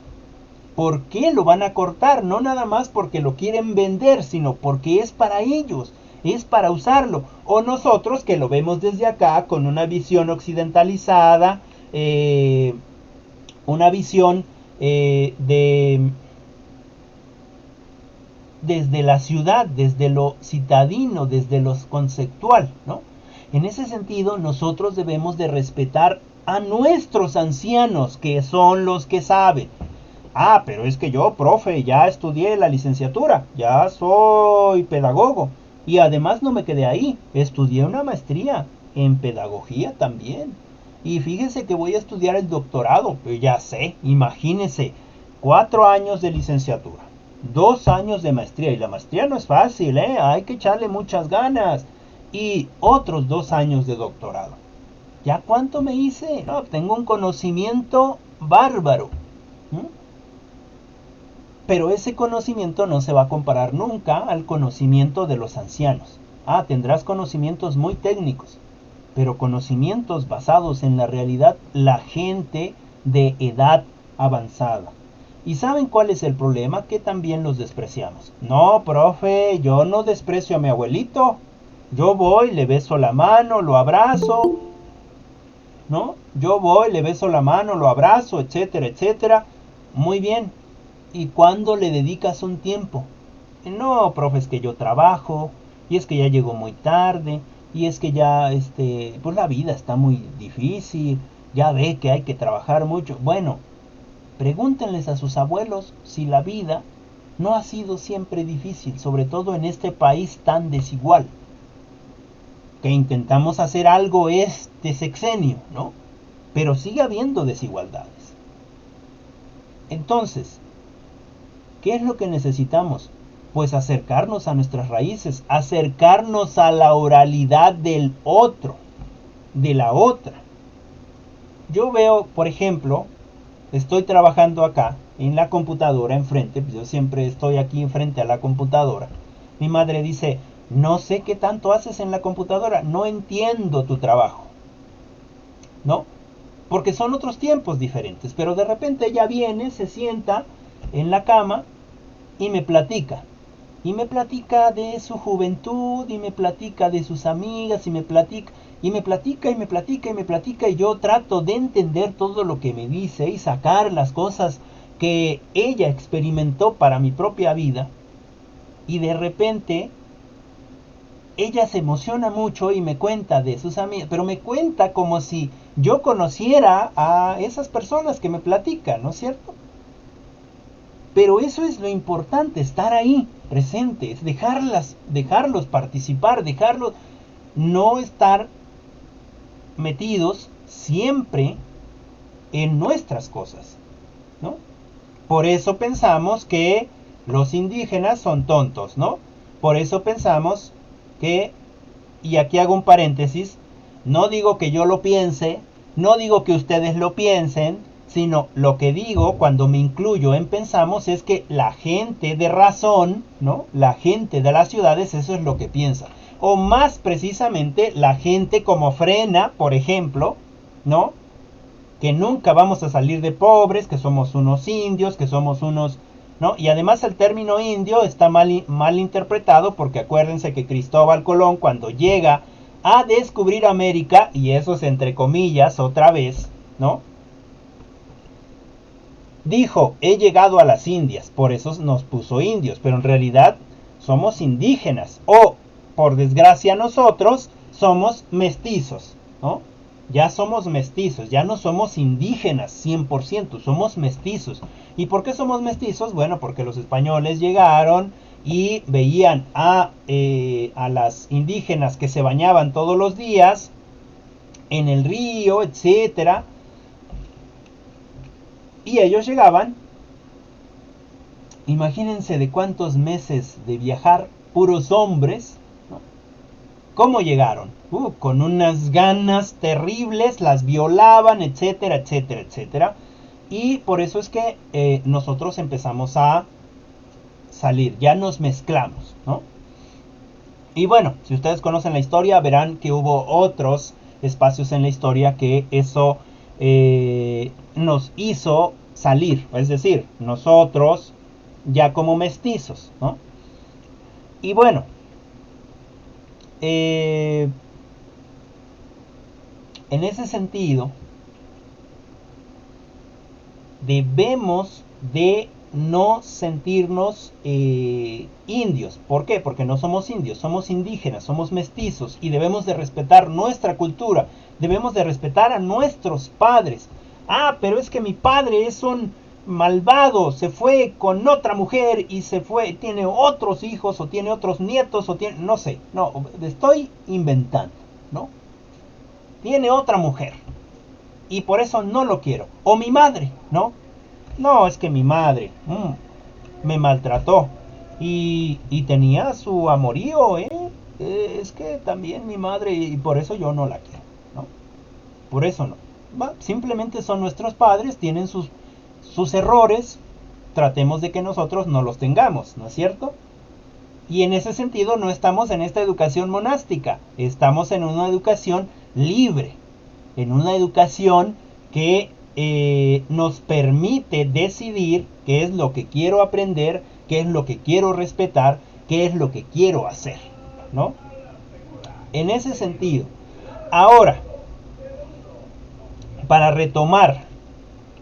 por qué lo van a cortar, no nada más porque lo quieren vender, sino porque es para ellos, es para usarlo. O nosotros que lo vemos desde acá con una visión occidentalizada, una visión desde la ciudad, desde lo citadino, desde lo conceptual, ¿no? En ese sentido, nosotros debemos de respetar a nuestros ancianos, que son los que saben. Ah, pero es que yo, profe, ya estudié la licenciatura, ya soy pedagogo. Y además no me quedé ahí, estudié una maestría en pedagogía también. Y fíjense que voy a estudiar el doctorado, pues ya sé, imagínense, 4 años de licenciatura, 2 años de maestría, y la maestría no es fácil, hay que echarle muchas ganas, y otros 2 años de doctorado. ¿Ya cuánto me hice? No, tengo un conocimiento bárbaro. Pero ese conocimiento no se va a comparar nunca al conocimiento de los ancianos. Tendrás conocimientos muy técnicos, pero conocimientos basados en la realidad, la gente de edad avanzada. ¿Y saben cuál es el problema? Que también los despreciamos. No, profe, yo no desprecio a mi abuelito. Yo voy, le beso la mano, lo abrazo, ¿no? Yo voy, le beso la mano, lo abrazo, etcétera, etcétera. Muy bien. ¿Y cuándo le dedicas un tiempo? No, profe, es que yo trabajo, y es que ya llego muy tarde, y es que ya, pues la vida está muy difícil, ya ve que hay que trabajar mucho. Bueno, pregúntenles a sus abuelos si la vida no ha sido siempre difícil, sobre todo en este país tan desigual, que intentamos hacer algo este sexenio, ¿no? Pero sigue habiendo desigualdades. Entonces, ¿qué es lo que necesitamos? Pues acercarnos a nuestras raíces, acercarnos a la oralidad del otro, de la otra. Yo veo, por ejemplo, estoy trabajando acá en la computadora enfrente, pues yo siempre estoy aquí enfrente a la computadora. Mi madre dice, no sé qué tanto haces en la computadora, no entiendo tu trabajo, ¿no? Porque son otros tiempos diferentes, pero de repente ella viene, se sienta en la cama y me platica. Y me platica de su juventud, y me platica de sus amigas, y me platica, y me platica, y me platica, y me platica, y yo trato de entender todo lo que me dice y sacar las cosas que ella experimentó para mi propia vida. Y de repente ella se emociona mucho y me cuenta de sus amigas, pero me cuenta como si yo conociera a esas personas que me platican, ¿no es cierto? Pero eso es lo importante, estar ahí, presentes, dejarlos participar, dejarlos, no estar metidos siempre en nuestras cosas, ¿no? Por eso pensamos que los indígenas son tontos, ¿no? Por eso pensamos que, y aquí hago un paréntesis, no digo que yo lo piense, no digo que ustedes lo piensen, sino lo que digo cuando me incluyo en pensamos es que la gente de razón, ¿no? La gente de las ciudades, eso es lo que piensa. O más precisamente la gente como Frena, por ejemplo, ¿no? Que nunca vamos a salir de pobres, que somos unos indios, que somos unos, ¿no? Y además el término indio está mal interpretado porque acuérdense que Cristóbal Colón cuando llega a descubrir América, y eso es entre comillas otra vez, ¿no? Dijo, he llegado a las Indias, por eso nos puso indios, pero en realidad somos indígenas, o por desgracia nosotros somos mestizos, ¿no? Ya somos mestizos, ya no somos indígenas 100%, somos mestizos. ¿Y por qué somos mestizos? Bueno, porque los españoles llegaron y veían a las indígenas que se bañaban todos los días en el río, etcétera. Y ellos llegaban, imagínense de cuántos meses de viajar, puros hombres, ¿no? ¿Cómo llegaron? Con unas ganas terribles, las violaban, etcétera, etcétera, etcétera. Y por eso es que nosotros empezamos a salir, ya nos mezclamos, ¿no? Y bueno, si ustedes conocen la historia, verán que hubo otros espacios en la historia que eso nos hizo salir, es decir, nosotros ya como mestizos, ¿no? Y bueno, en ese sentido, debemos de no sentirnos indios. ¿Por qué? Porque no somos indios, somos indígenas, somos mestizos y debemos de respetar nuestra cultura, debemos de respetar a nuestros padres. Ah, pero es que mi padre es un malvado, se fue con otra mujer y se fue, tiene otros hijos o tiene otros nietos o tiene, no sé, no, estoy inventando, ¿no? Tiene otra mujer y por eso no lo quiero. O mi madre, ¿no? No, es que mi madre me maltrató y tenía su amorío, es que también mi madre y por eso yo no la quiero, ¿no? Por eso no. Simplemente son nuestros padres, tienen sus errores, tratemos de que nosotros no los tengamos, ¿no es cierto? Y en ese sentido no estamos en esta educación monástica, estamos en una educación libre, en una educación que nos permite decidir qué es lo que quiero aprender, qué es lo que quiero respetar, qué es lo que quiero hacer, ¿no? En ese sentido. Ahora, para retomar,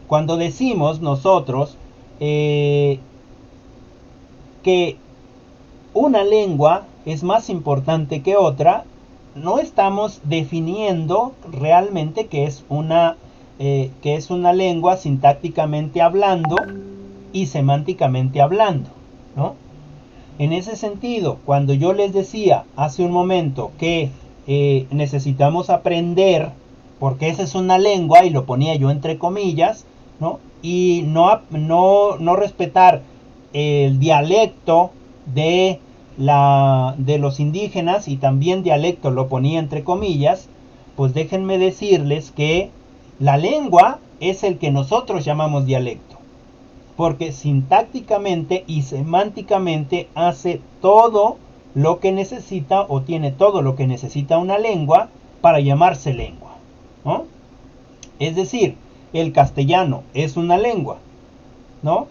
cuando decimos nosotros que una lengua es más importante que otra, no estamos definiendo realmente que es una lengua sintácticamente hablando y semánticamente hablando, ¿no? En ese sentido, cuando yo les decía hace un momento que necesitamos aprender, porque esa es una lengua, y lo ponía yo entre comillas, ¿no? Y no respetar el dialecto de los indígenas, y también dialecto lo ponía entre comillas, pues déjenme decirles que la lengua es el que nosotros llamamos dialecto, porque sintácticamente y semánticamente hace todo lo que necesita, o tiene todo lo que necesita una lengua para llamarse lengua, ¿no? Es decir, el castellano es una lengua, ¿no?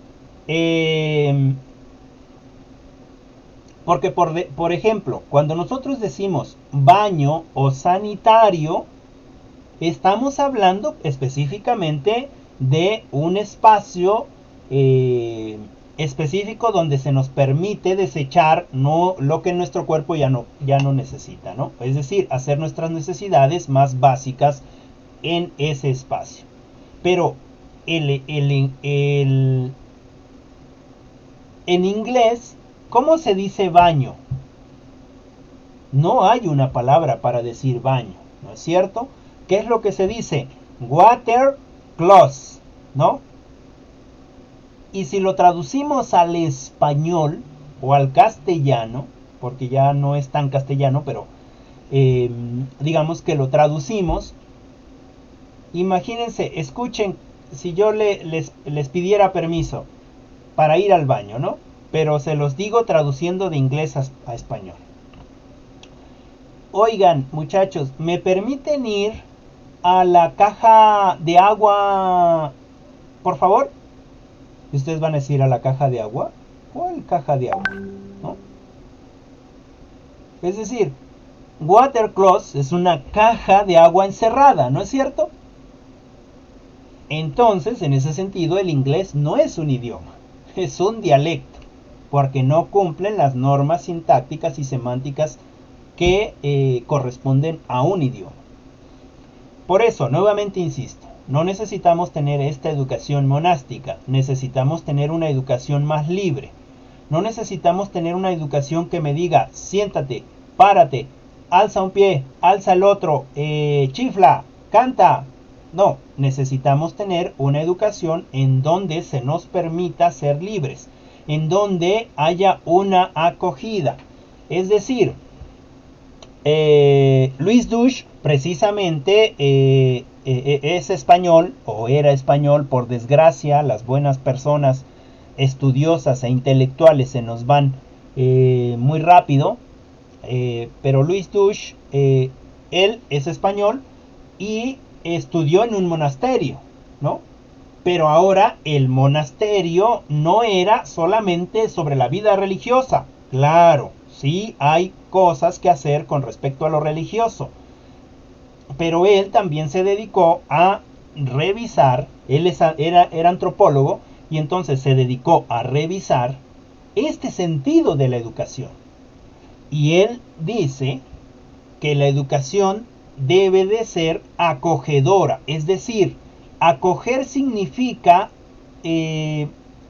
Porque por ejemplo, cuando nosotros decimos baño o sanitario, estamos hablando específicamente de un espacio específico donde se nos permite desechar lo que nuestro cuerpo ya no necesita, ¿no? Es decir, hacer nuestras necesidades más básicas en ese espacio. Pero en inglés, ¿cómo se dice baño? No hay una palabra para decir baño, ¿no es cierto? ¿Qué es lo que se dice? Water closet, ¿no? Y si lo traducimos al español o al castellano, porque ya no es tan castellano, pero digamos que lo traducimos, imagínense, escuchen, si yo les pidiera permiso para ir al baño, ¿no? Pero se los digo traduciendo de inglés a español. Oigan, muchachos, ¿me permiten ir a la caja de agua, por favor? Y ustedes van a decir, ¿a la caja de agua? ¿Cuál caja de agua? ¿No? Es decir, water closet es una caja de agua encerrada, ¿no es cierto? Entonces, en ese sentido, el inglés no es un idioma, es un dialecto, porque no cumplen las normas sintácticas y semánticas que corresponden a un idioma. Por eso, nuevamente insisto, no necesitamos tener esta educación monástica, necesitamos tener una educación más libre. No necesitamos tener una educación que me diga, siéntate, párate, alza un pie, alza el otro, chifla, canta. No, necesitamos tener una educación en donde se nos permita ser libres, en donde haya una acogida. Es decir, Luis Dush precisamente es español, o era español. Por desgracia, las buenas personas estudiosas e intelectuales se nos van muy rápido, pero Luis Dush, él es español y estudió en un monasterio, ¿no? Pero ahora el monasterio no era solamente sobre la vida religiosa. Claro, sí hay cosas que hacer con respecto a lo religioso, pero él también se dedicó a revisar, él era antropólogo, y entonces se dedicó a revisar este sentido de la educación. Y él dice que la educación debe de ser acogedora, es decir, acoger significa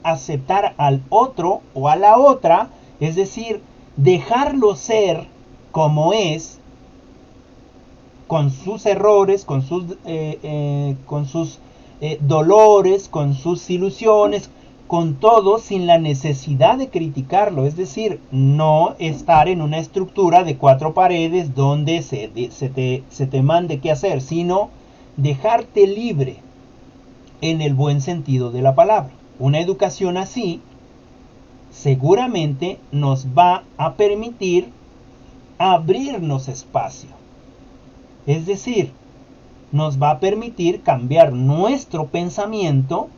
aceptar al otro o a la otra, es decir, dejarlo ser como es, con sus errores, con sus dolores, con sus ilusiones, con todo, sin la necesidad de criticarlo. Es decir, no estar en una estructura de 4 paredes donde se te mande qué hacer, sino dejarte libre en el buen sentido de la palabra. Una educación así seguramente nos va a permitir abrirnos espacio. Es decir, nos va a permitir cambiar nuestro pensamiento,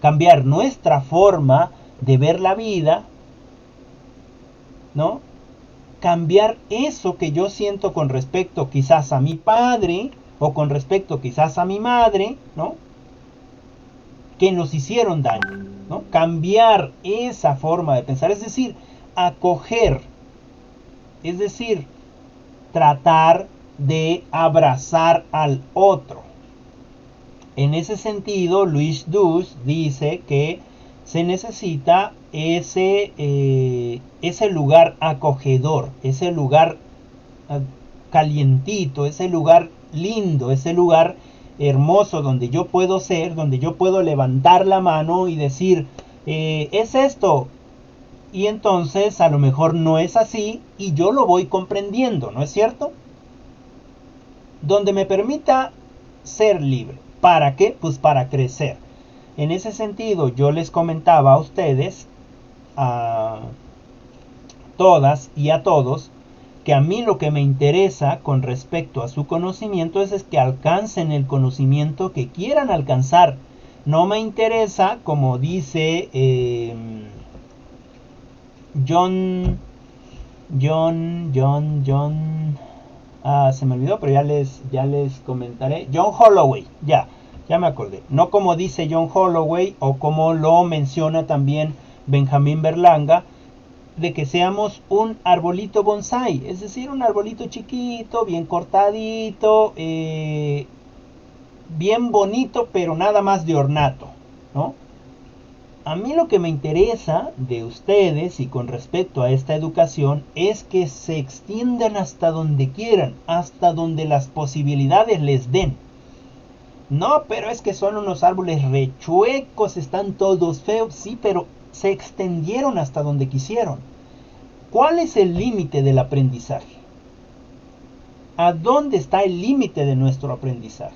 cambiar nuestra forma de ver la vida, ¿no? Cambiar eso que yo siento con respecto quizás a mi padre o con respecto quizás a mi madre, ¿no? Que nos hicieron daño, ¿no? Cambiar esa forma de pensar, es decir, acoger, es decir, tratar de abrazar al otro. En ese sentido, Luis Dush dice que se necesita ese lugar acogedor, ese lugar calientito, ese lugar lindo, ese lugar hermoso donde yo puedo ser, donde yo puedo levantar la mano y decir, es esto. Y entonces a lo mejor no es así y yo lo voy comprendiendo, ¿no es cierto? Donde me permita ser libre. ¿Para qué? Pues para crecer. En ese sentido yo les comentaba a ustedes, a todas y a todos, que a mí lo que me interesa con respecto a su conocimiento es que alcancen el conocimiento que quieran alcanzar. No me interesa, como dice John, se me olvidó, pero ya les comentaré. John Holloway, ya me acordé. No como dice John Holloway o como lo menciona también Benjamín Berlanga, de que seamos un arbolito bonsai, es decir, un arbolito chiquito, bien cortadito, bien bonito, pero nada más de ornato, ¿no? A mí lo que me interesa de ustedes y con respecto a esta educación es que se extiendan hasta donde quieran, hasta donde las posibilidades les den. No, pero es que son unos árboles rechuecos, están todos feos, sí, pero se extendieron hasta donde quisieron. ¿Cuál es el límite del aprendizaje? ¿A dónde está el límite de nuestro aprendizaje?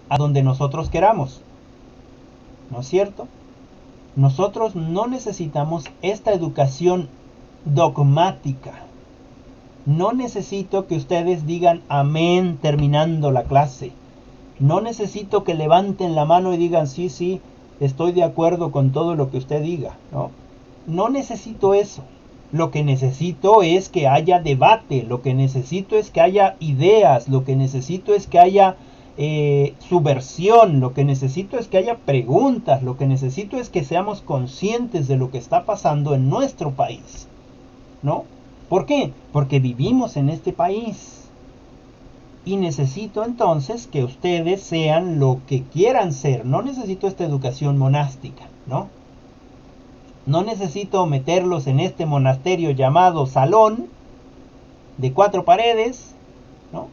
A donde nosotros queramos. ¿No es cierto? Nosotros no necesitamos esta educación dogmática. No necesito que ustedes digan amén terminando la clase. No necesito que levanten la mano y digan sí, estoy de acuerdo con todo lo que usted diga. No necesito eso. Lo que necesito es que haya debate. Lo que necesito es que haya ideas. Lo que necesito es que haya subversión. Lo que necesito es que haya preguntas. Lo que necesito es que seamos conscientes de lo que está pasando en nuestro país, ¿no? ¿Por qué? Porque vivimos en este país. Y necesito entonces que ustedes sean lo que quieran ser. No necesito esta educación monástica, ¿no? No necesito meterlos en este monasterio llamado salón de 4 paredes, ¿no?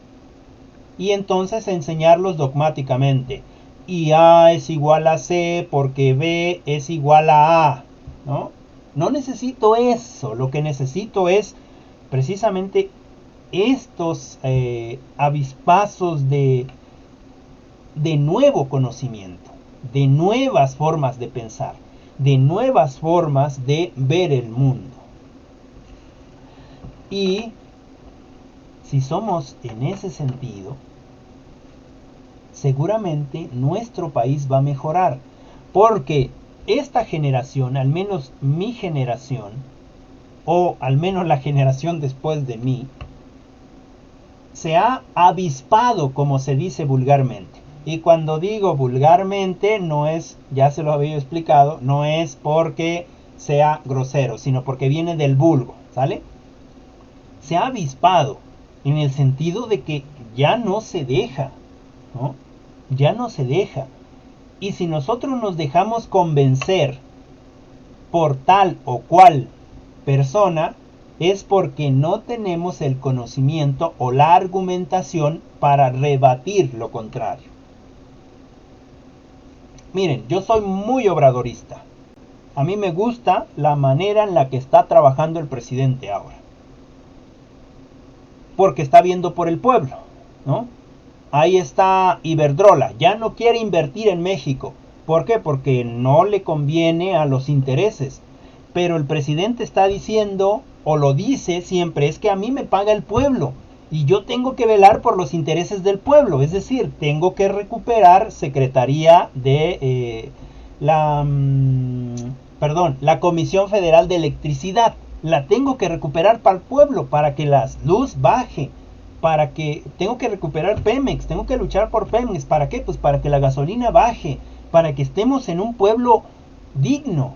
Y entonces enseñarlos dogmáticamente. Y A es igual a C porque B es igual a A, ¿no? No necesito eso. Lo que necesito es precisamente estos avispazos de nuevo conocimiento, de nuevas formas de pensar, de nuevas formas de ver el mundo. Y si somos en ese sentido, seguramente nuestro país va a mejorar, porque esta generación, al menos mi generación, o al menos la generación después de mí, se ha avispado, como se dice vulgarmente. Y cuando digo vulgarmente, no es, ya se lo había explicado, no es porque sea grosero, sino porque viene del vulgo, ¿sale? Se ha avispado en el sentido de que ya no se deja, ¿no? Ya no se deja. Y si nosotros nos dejamos convencer por tal o cual persona, es porque no tenemos el conocimiento o la argumentación para rebatir lo contrario. Miren, yo soy muy obradorista. A mí me gusta la manera en la que está trabajando el presidente ahora. Porque está viendo por el pueblo, ¿no? Ahí está Iberdrola, ya no quiere invertir en México. ¿Por qué? Porque no le conviene a los intereses. Pero el presidente está diciendo, o lo dice siempre, es que a mí me paga el pueblo y yo tengo que velar por los intereses del pueblo. Es decir, tengo que recuperar Secretaría de la Comisión Federal de Electricidad. La tengo que recuperar para el pueblo, para que la luz baje, tengo que recuperar Pemex, tengo que luchar por Pemex. ¿Para qué? Pues para que la gasolina baje, para que estemos en un pueblo digno.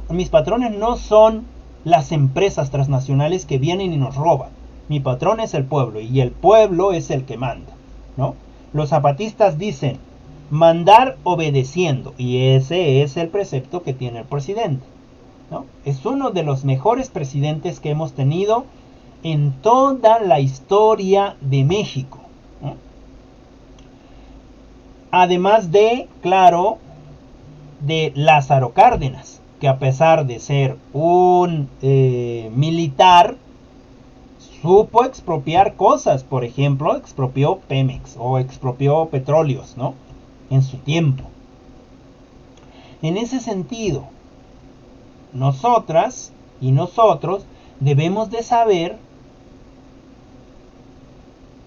Mis patrones no son las empresas transnacionales que vienen y nos roban. Mi patrón es el pueblo y el pueblo es el que manda, ¿no? Los zapatistas dicen mandar obedeciendo y ese es el precepto que tiene el presidente, ¿no? Es uno de los mejores presidentes que hemos tenido en toda la historia de México, ¿no? Además de, claro, de Lázaro Cárdenas, que a pesar de ser un militar, supo expropiar cosas. Por ejemplo, expropió Pemex o expropió petróleos, ¿no? En su tiempo. En ese sentido, nosotras y nosotros debemos de saber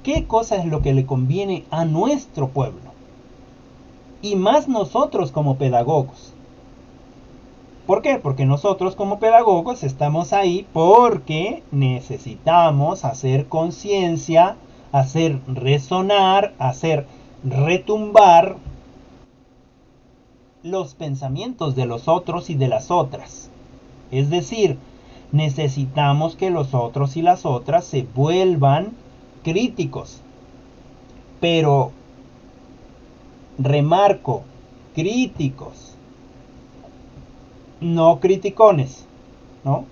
qué cosa es lo que le conviene a nuestro pueblo. Y más nosotros como pedagogos. ¿Por qué? Porque nosotros como pedagogos estamos ahí porque necesitamos hacer conciencia, hacer resonar, hacer retumbar los pensamientos de los otros y de las otras. Es decir, necesitamos que los otros y las otras se vuelvan críticos. Pero, remarco, críticos. No criticones, ¿no?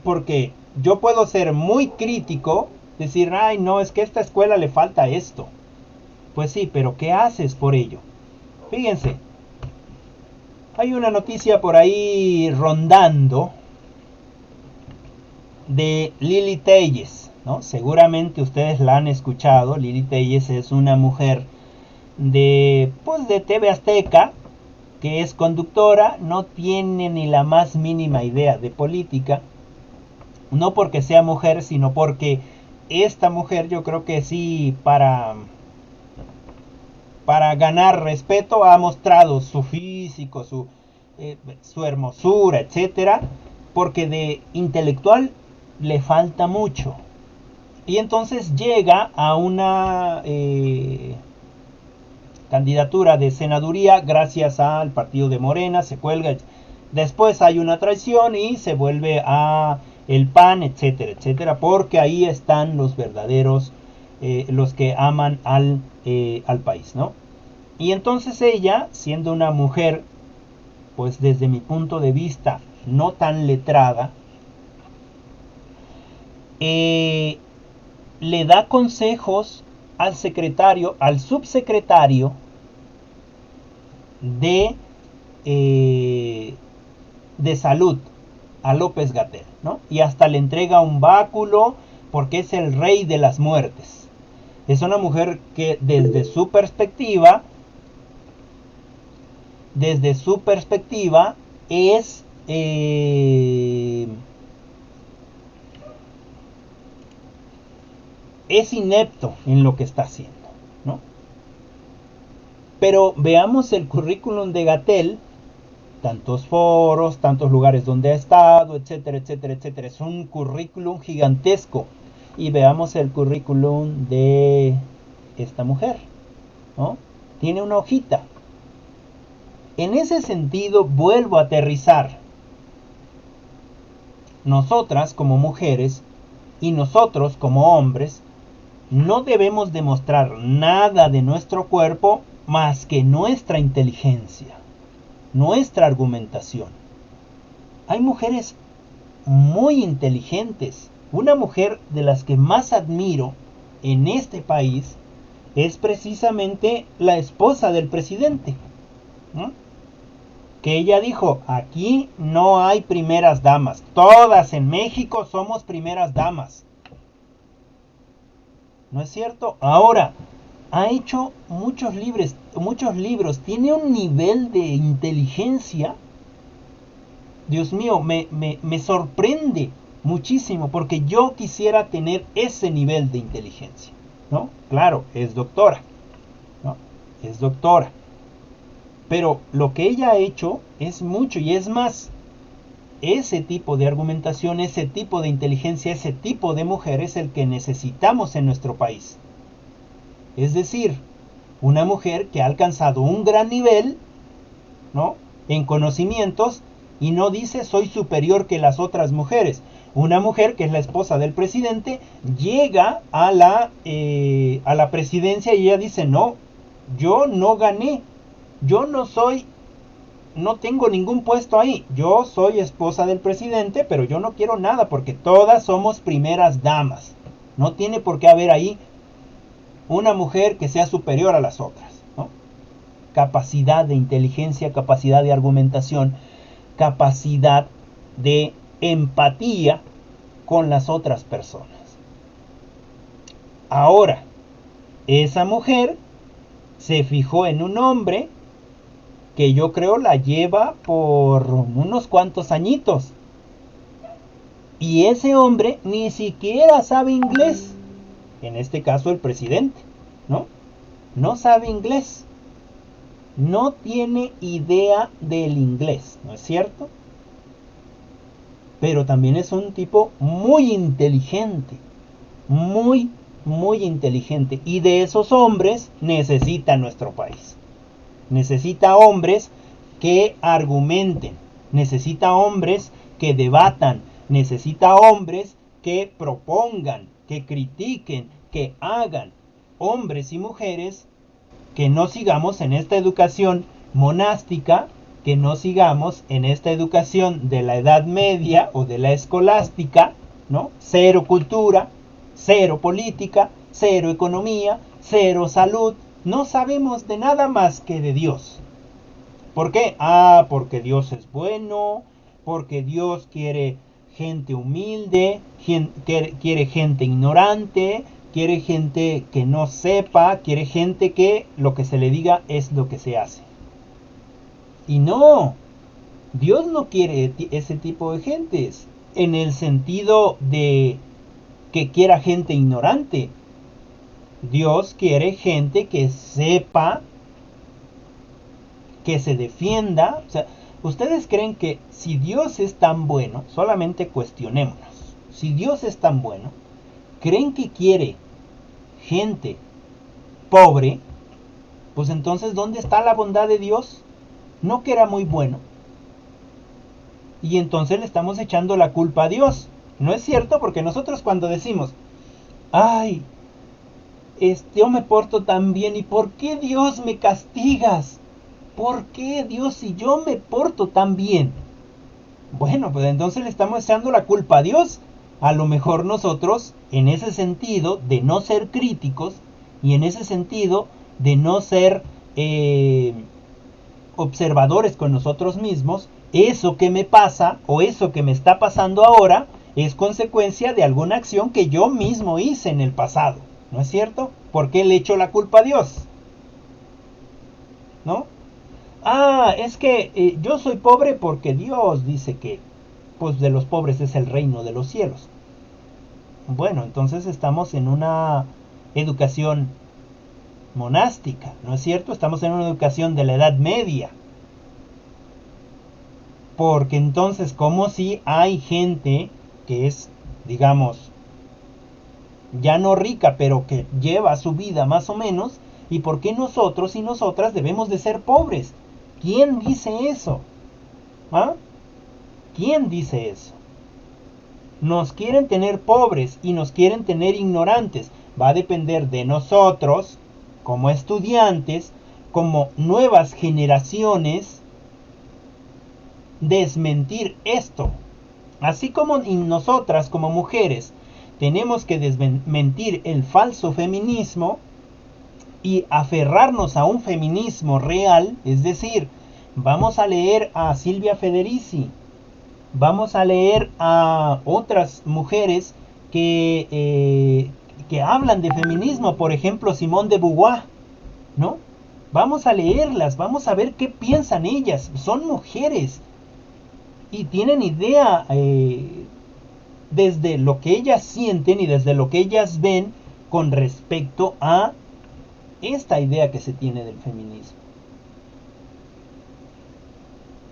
Porque yo puedo ser muy crítico, decir, ay, no, es que a esta escuela le falta esto. Pues sí, pero ¿qué haces por ello? Fíjense, hay una noticia por ahí rondando de Lili Telles, ¿no? Seguramente ustedes la han escuchado. Lili Telles es una mujer de TV Azteca, que es conductora, no tiene ni la más mínima idea de política, no porque sea mujer, sino porque esta mujer, yo creo que sí, para ganar respeto, ha mostrado su físico, su hermosura, etcétera, porque de intelectual le falta mucho. Y entonces llega a una candidatura de senaduría gracias al partido de Morena, se cuelga, después hay una traición y se vuelve a el PAN, etcétera, etcétera, porque ahí están los verdaderos, los que aman al país, ¿no? Y entonces ella, siendo una mujer, pues desde mi punto de vista, no tan letrada, le da consejos al secretario, al subsecretario de salud, a López-Gatell, ¿no? Y hasta le entrega un báculo porque es el rey de las muertes. Es una mujer que desde su perspectiva es inepto en lo que está haciendo, ¿no? Pero veamos el currículum de Gatell, tantos foros, tantos lugares donde ha estado, etcétera, etcétera, etcétera. Es un currículum gigantesco. Y veamos el currículum de esta mujer, ¿no? Tiene una hojita. En ese sentido, vuelvo a aterrizar. Nosotras como mujeres y nosotros como hombres no debemos demostrar nada de nuestro cuerpo más que nuestra inteligencia, nuestra argumentación. Hay mujeres muy inteligentes. Una mujer de las que más admiro en este país es precisamente la esposa del presidente, ¿no? Que ella dijo, aquí no hay primeras damas, todas en México somos primeras damas. ¿No es cierto? Ahora, ha hecho muchos libros, tiene un nivel de inteligencia, Dios mío, me sorprende muchísimo, porque yo quisiera tener ese nivel de inteligencia, ¿no? Claro, es doctora, ¿no? Es doctora. Pero lo que ella ha hecho es mucho, y es más, ese tipo de argumentación, ese tipo de inteligencia, ese tipo de mujer es el que necesitamos en nuestro país. Es decir, una mujer que ha alcanzado un gran nivel, ¿no? En conocimientos, y no dice soy superior que las otras mujeres. Una mujer que es la esposa del presidente llega a la presidencia y ella dice, no, yo no gané, yo no soy no tengo ningún puesto ahí. Yo soy esposa del presidente, pero yo no quiero nada porque todas somos primeras damas. No tiene por qué haber ahí una mujer que sea superior a las otras, ¿no? Capacidad de inteligencia, capacidad de argumentación, capacidad de empatía con las otras personas. Ahora, esa mujer se fijó en un hombre que yo creo la lleva por unos cuantos añitos. Y ese hombre ni siquiera sabe inglés. En este caso el presidente, ¿no? No sabe inglés. No tiene idea del inglés, ¿no es cierto? Pero también es un tipo muy inteligente. Muy, muy inteligente. Y de esos hombres necesita nuestro país. Necesita hombres que argumenten, necesita hombres que debatan, necesita hombres que propongan, que critiquen, que hagan. Hombres y mujeres que no sigamos en esta educación monástica, que no sigamos en esta educación de la Edad Media o de la escolástica, ¿no? Cero cultura, cero política, cero economía, cero salud. No sabemos de nada más que de Dios. ¿Por qué? Porque Dios es bueno, porque Dios quiere gente humilde, quiere gente ignorante, quiere gente que no sepa, quiere gente que lo que se le diga es lo que se hace. Y no, Dios no quiere ese tipo de gentes, en el sentido de que quiera gente ignorante. Dios quiere gente que sepa, que se defienda. O sea, ¿ustedes creen que si Dios es tan bueno, solamente cuestionémonos, si Dios es tan bueno, creen que quiere gente pobre? Pues entonces, ¿dónde está la bondad de Dios? ¿No que era muy bueno? Y entonces le estamos echando la culpa a Dios. ¿No es cierto? Porque nosotros cuando decimos, ay, yo me porto tan bien, ¿y por qué Dios me castigas? ¿Por qué Dios si yo me porto tan bien? Bueno, pues entonces le estamos echando la culpa a Dios. A lo mejor nosotros, en ese sentido de no ser críticos y en ese sentido de no ser observadores con nosotros mismos, eso que me pasa o eso que me está pasando ahora es consecuencia de alguna acción que yo mismo hice en el pasado. ¿No es cierto? ¿Por qué le echo la culpa a Dios? ¿No? Es que yo soy pobre porque Dios dice que pues de los pobres es el reino de los cielos. Bueno, entonces estamos en una educación monástica, ¿no es cierto? Estamos en una educación de la Edad Media. Porque entonces, como si hay gente que es, digamos, ya no rica, pero que lleva su vida más o menos, ¿y por qué nosotros y nosotras debemos de ser pobres? ¿Quién dice eso? ¿Ah? ¿Quién dice eso? Nos quieren tener pobres y nos quieren tener ignorantes. Va a depender de nosotros, como estudiantes, como nuevas generaciones, desmentir esto. Así como nosotras como mujeres tenemos que desmentir el falso feminismo y aferrarnos a un feminismo real, es decir, vamos a leer a Silvia Federici, vamos a leer a otras mujeres que hablan de feminismo, por ejemplo Simone de Beauvoir, ¿no? Vamos a leerlas, vamos a ver qué piensan ellas, son mujeres y tienen idea desde lo que ellas sienten y desde lo que ellas ven con respecto a esta idea que se tiene del feminismo.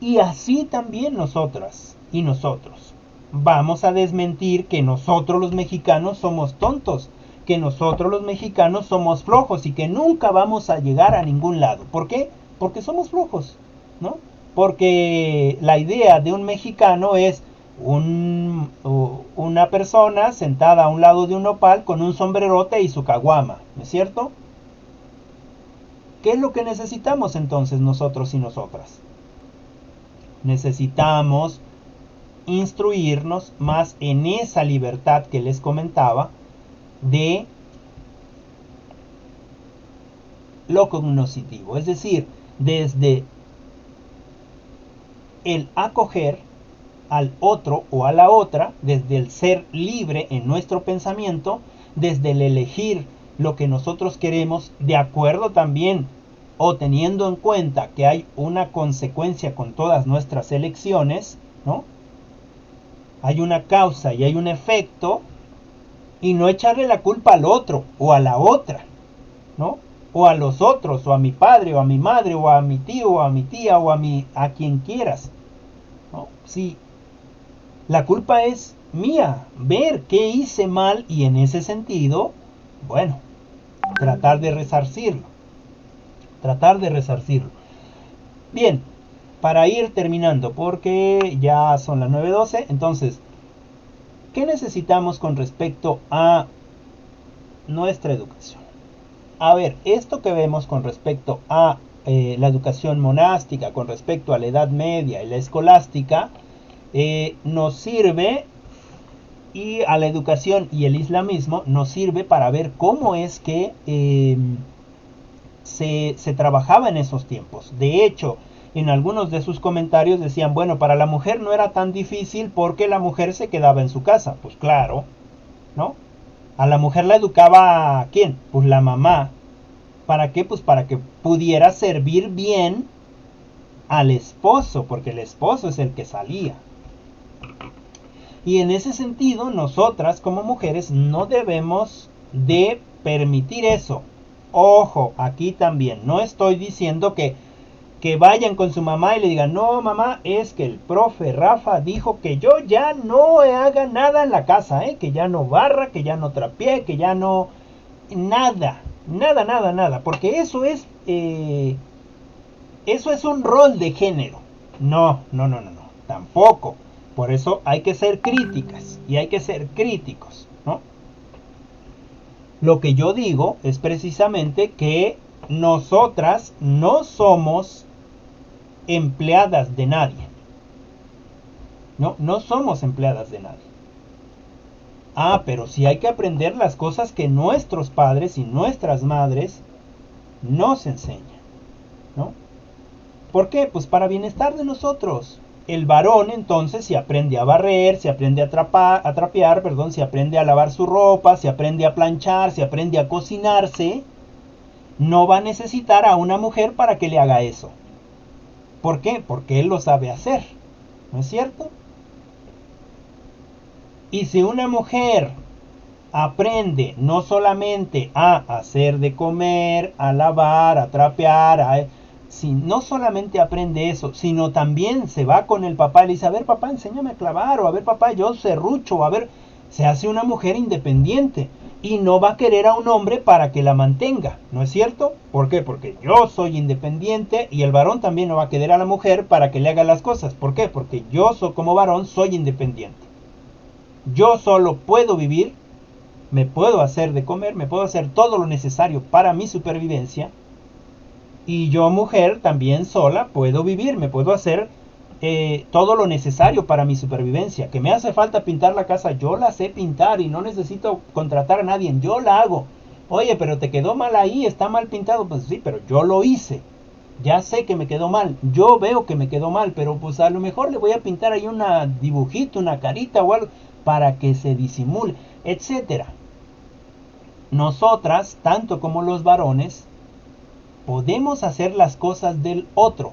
Y así también nosotras y nosotros vamos a desmentir que nosotros los mexicanos somos tontos, que nosotros los mexicanos somos flojos y que nunca vamos a llegar a ningún lado. ¿Por qué? Porque somos flojos, ¿no? Porque la idea de un mexicano es una persona sentada a un lado de un nopal con un sombrerote y su caguama, ¿no es cierto? ¿Qué es lo que necesitamos entonces nosotros y nosotras? Necesitamos instruirnos más en esa libertad que les comentaba de lo cognoscitivo, es decir, desde el acoger al otro o a la otra, desde el ser libre en nuestro pensamiento, desde el elegir lo que nosotros queremos, de acuerdo también o teniendo en cuenta que hay una consecuencia con todas nuestras elecciones, ¿no? Hay una causa y hay un efecto, y no echarle la culpa al otro o a la otra, ¿no? O a los otros, o a mi padre, o a mi madre, o a mi tío, o a mi tía, o a quien quieras, ¿no? Sí, la culpa es mía, ver qué hice mal y en ese sentido, bueno, tratar de resarcirlo. Bien, para ir terminando, porque ya son las 9:12, entonces, ¿qué necesitamos con respecto a nuestra educación? A ver, esto que vemos con respecto a la educación monástica, con respecto a la Edad Media y la escolástica, nos sirve, y a la educación y el islamismo nos sirve para ver cómo es que se trabajaba en esos tiempos. De hecho, en algunos de sus comentarios decían, bueno, para la mujer no era tan difícil porque la mujer se quedaba en su casa. Pues claro, ¿no? A la mujer la educaba ¿quién? Pues la mamá. ¿Para qué? Pues para que pudiera servir bien al esposo, porque el esposo es el que salía. Y en ese sentido, nosotras como mujeres no debemos de permitir eso. Ojo, aquí también, no estoy diciendo que vayan con su mamá y le digan, no mamá, es que el profe Rafa dijo que yo ya no haga nada en la casa, que ya no barra, que ya no trapee, que ya no... Nada, porque eso es un rol de género. No, tampoco. Por eso hay que ser críticas y hay que ser críticos, ¿no? Lo que yo digo es precisamente que nosotras no somos empleadas de nadie. No somos empleadas de nadie. Pero sí hay que aprender las cosas que nuestros padres y nuestras madres nos enseñan, ¿no? ¿Por qué? Pues para bienestar de nosotros. El varón entonces se aprende a barrer, se aprende a trapear, se aprende a lavar su ropa, se aprende a planchar, se aprende a cocinarse. No va a necesitar a una mujer para que le haga eso. ¿Por qué? Porque él lo sabe hacer, ¿no es cierto? Y si una mujer aprende no solamente a hacer de comer, a lavar, a trapear, si no solamente aprende eso, sino también se va con el papá y le dice, a ver papá, enséñame a clavar, o a ver papá, yo serrucho, o a ver, se hace una mujer independiente y no va a querer a un hombre para que la mantenga, ¿no es cierto? ¿Por qué? Porque yo soy independiente y el varón también no va a querer a la mujer para que le haga las cosas. ¿Por qué? Porque yo como varón soy independiente. Yo solo puedo vivir, me puedo hacer de comer, me puedo hacer todo lo necesario para mi supervivencia. Y yo, mujer, también sola puedo vivir, me puedo hacer todo lo necesario para mi supervivencia. Que me hace falta pintar la casa, yo la sé pintar y no necesito contratar a nadie, yo la hago. Oye, pero te quedó mal ahí, está mal pintado. Pues sí, pero yo lo hice. Ya sé que me quedó mal, yo veo que me quedó mal, pero pues a lo mejor le voy a pintar ahí un dibujito, una carita o algo para que se disimule, etcétera. Nosotras, tanto como los varones, podemos hacer las cosas del otro.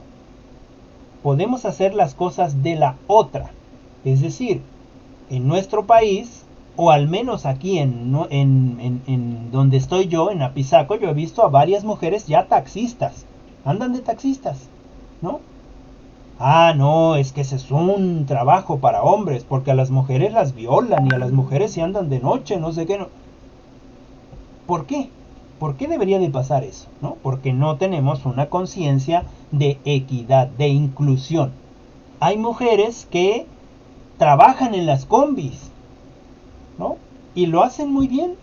Podemos hacer las cosas de la otra. Es decir, en nuestro país, o al menos aquí en donde estoy yo, en Apizaco, yo he visto a varias mujeres ya taxistas. Andan de taxistas, ¿no? No, es que ese es un trabajo para hombres, porque a las mujeres las violan y a las mujeres se andan de noche, no sé qué. No. ¿Por qué? ¿Por qué debería de pasar eso? ¿No? Porque no tenemos una conciencia de equidad, de inclusión. Hay mujeres que trabajan en las combis, ¿no? Y lo hacen muy bien.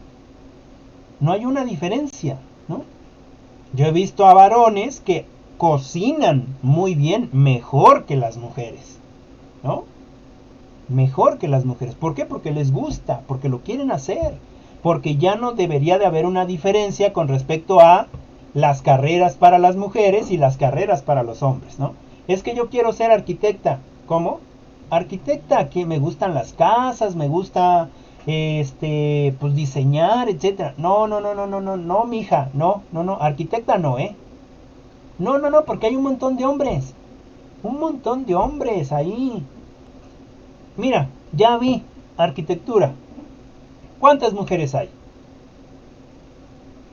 No hay una diferencia, ¿no? Yo he visto a varones que cocinan muy bien, mejor que las mujeres, ¿no? Mejor que las mujeres. ¿Por qué? Porque les gusta, porque lo quieren hacer, porque ya no debería de haber una diferencia con respecto a las carreras para las mujeres y las carreras para los hombres, ¿no? Es que yo quiero ser arquitecta. ¿Cómo? Arquitecta, que me gustan las casas, me gusta pues diseñar, etcétera. No, mija, no, arquitecta no, no, porque hay un montón de hombres ahí. Mira, ya vi arquitectura. ¿Cuántas mujeres hay?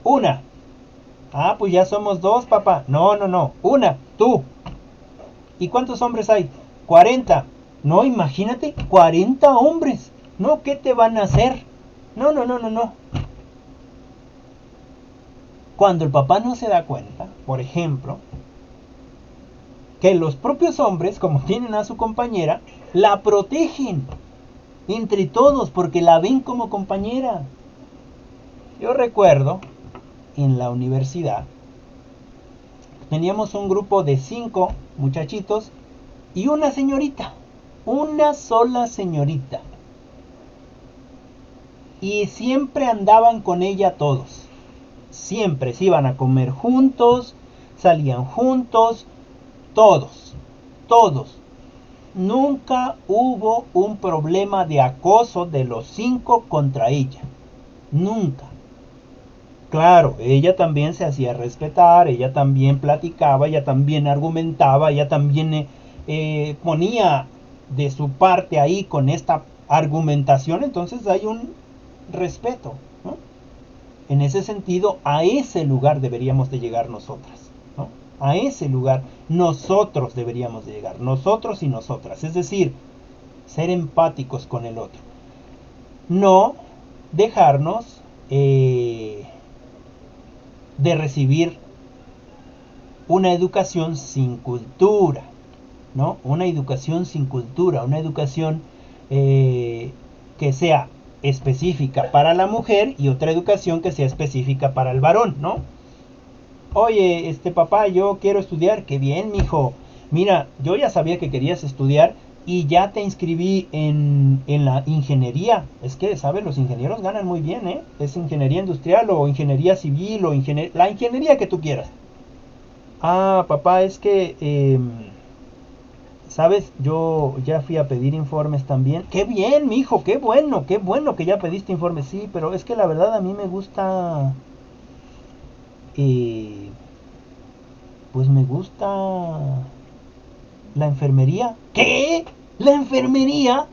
Una. Ah, pues ya somos dos, papá. No, una, tú. ¿Y cuántos hombres hay? 40. No, imagínate, 40 hombres. No, ¿qué te van a hacer? No. Cuando el papá no se da cuenta, por ejemplo, que los propios hombres, como tienen a su compañera, la protegen entre todos porque la ven como compañera. Yo recuerdo en la universidad teníamos un grupo de 5 muchachitos y una señorita, una sola señorita, y siempre andaban con ella todos, siempre se iban a comer juntos, salían juntos, todos, nunca hubo un problema de acoso de los 5 contra ella, nunca. Claro, ella también se hacía respetar, ella también platicaba, ella también argumentaba, ella también ponía de su parte ahí con esta argumentación, entonces hay un respeto, ¿no? En ese sentido, a ese lugar deberíamos de llegar nosotras, ¿no? A ese lugar nosotros deberíamos de llegar, nosotros y nosotras, es decir, ser empáticos con el otro, no dejarnos de recibir una educación sin cultura, ¿no? Una educación sin cultura, una educación que sea específica para la mujer y otra educación que sea específica para el varón, ¿no? Oye, papá, yo quiero estudiar. Qué bien, mijo. Mira, yo ya sabía que querías estudiar y ya te inscribí en la ingeniería. Es que, ¿sabes? Los ingenieros ganan muy bien, ¿eh? Es ingeniería industrial o ingeniería civil o la ingeniería que tú quieras. Ah, papá, es que, ¿sabes? Yo ya fui a pedir informes también. ¡Qué bien, mijo! ¡Qué bueno que ya pediste informes! Sí, pero es que la verdad a mí me gusta... pues me gusta... la enfermería. ¿Qué? ¿La enfermería?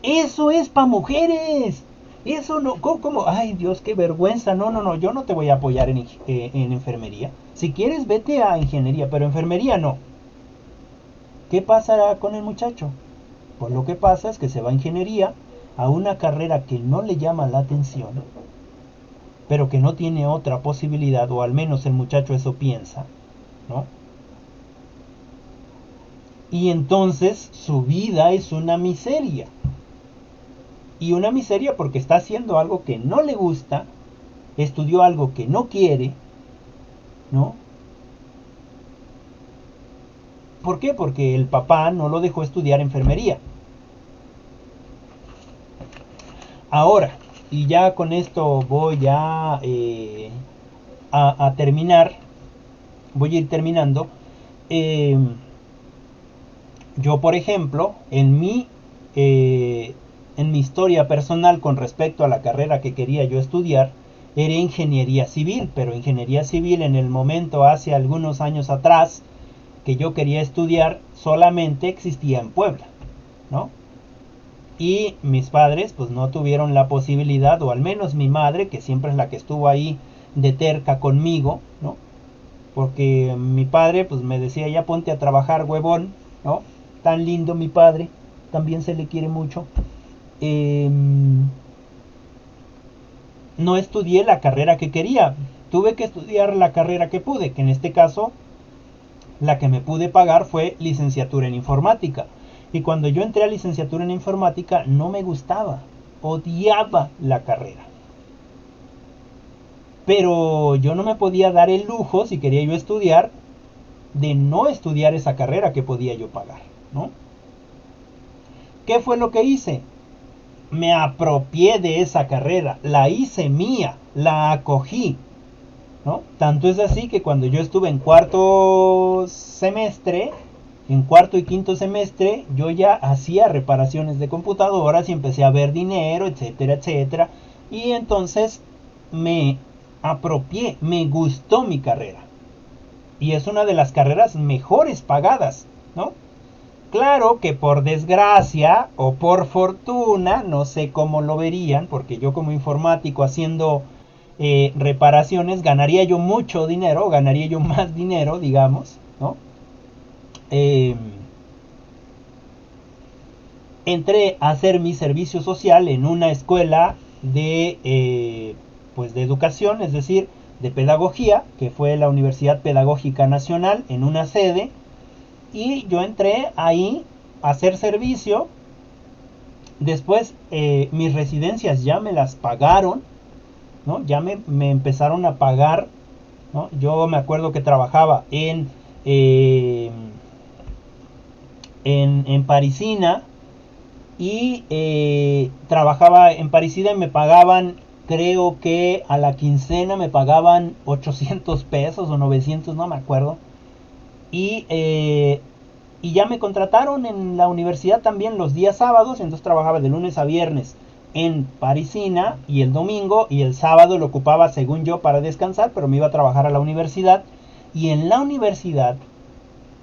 Eso es para mujeres. Eso no... ¿Cómo? Ay, Dios, qué vergüenza. No, yo no te voy a apoyar en enfermería. Si quieres, vete a ingeniería, pero enfermería no. ¿Qué pasará con el muchacho? Pues lo que pasa es que se va a ingeniería, a una carrera que no le llama la atención, pero que no tiene otra posibilidad, o al menos el muchacho eso piensa, ¿no? Y entonces su vida es una miseria. Y una miseria porque está haciendo algo que no le gusta, estudió algo que no quiere, ¿no? ¿Por qué? Porque el papá no lo dejó estudiar enfermería. Ahora, y ya con esto voy a terminar, voy a ir terminando. Yo, por ejemplo, en mi historia personal con respecto a la carrera que quería yo estudiar, era ingeniería civil, pero ingeniería civil en el momento hace algunos años atrás que yo quería estudiar solamente existía en Puebla, ¿no? Y mis padres pues no tuvieron la posibilidad, o al menos mi madre, que siempre es la que estuvo ahí de terca conmigo, ¿no? Porque mi padre pues me decía, ya ponte a trabajar, huevón, ¿no? Tan lindo mi padre, también se le quiere mucho. No estudié la carrera que quería, tuve que estudiar la carrera que pude, que en este caso la que me pude pagar fue licenciatura en informática. Y cuando yo entré a licenciatura en informática no me gustaba, odiaba la carrera. Pero yo no me podía dar el lujo, si quería yo estudiar, de no estudiar esa carrera que podía yo pagar, ¿no? ¿Qué fue lo que hice? Me apropié de esa carrera, la hice mía, la acogí, ¿no? Tanto es así que cuando yo estuve en cuarto semestre, en cuarto y quinto semestre, yo ya hacía reparaciones de computadoras y empecé a ver dinero, etcétera, etcétera. Y entonces me apropié, me gustó mi carrera. Y es una de las carreras mejores pagadas, ¿no? Claro que por desgracia o por fortuna, no sé cómo lo verían, porque yo como informático haciendo reparaciones ganaría yo mucho dinero, ganaría yo más dinero, digamos, ¿no? Entré a hacer mi servicio social en una escuela de, pues de educación, es decir, de pedagogía, que fue la Universidad Pedagógica Nacional, en una sede, y yo entré ahí a hacer servicio. Después mis residencias ya me las pagaron, ¿no? Ya me empezaron a pagar, ¿no? Yo me acuerdo que trabajaba en Parisina, y trabajaba en Parisina y me pagaban, creo que a la quincena me pagaban 800 pesos o 900, no me acuerdo. Y ya me contrataron en la universidad también los días sábados, entonces trabajaba de lunes a viernes en Parisina y el domingo, y el sábado lo ocupaba según yo para descansar, pero me iba a trabajar a la universidad. Y en la universidad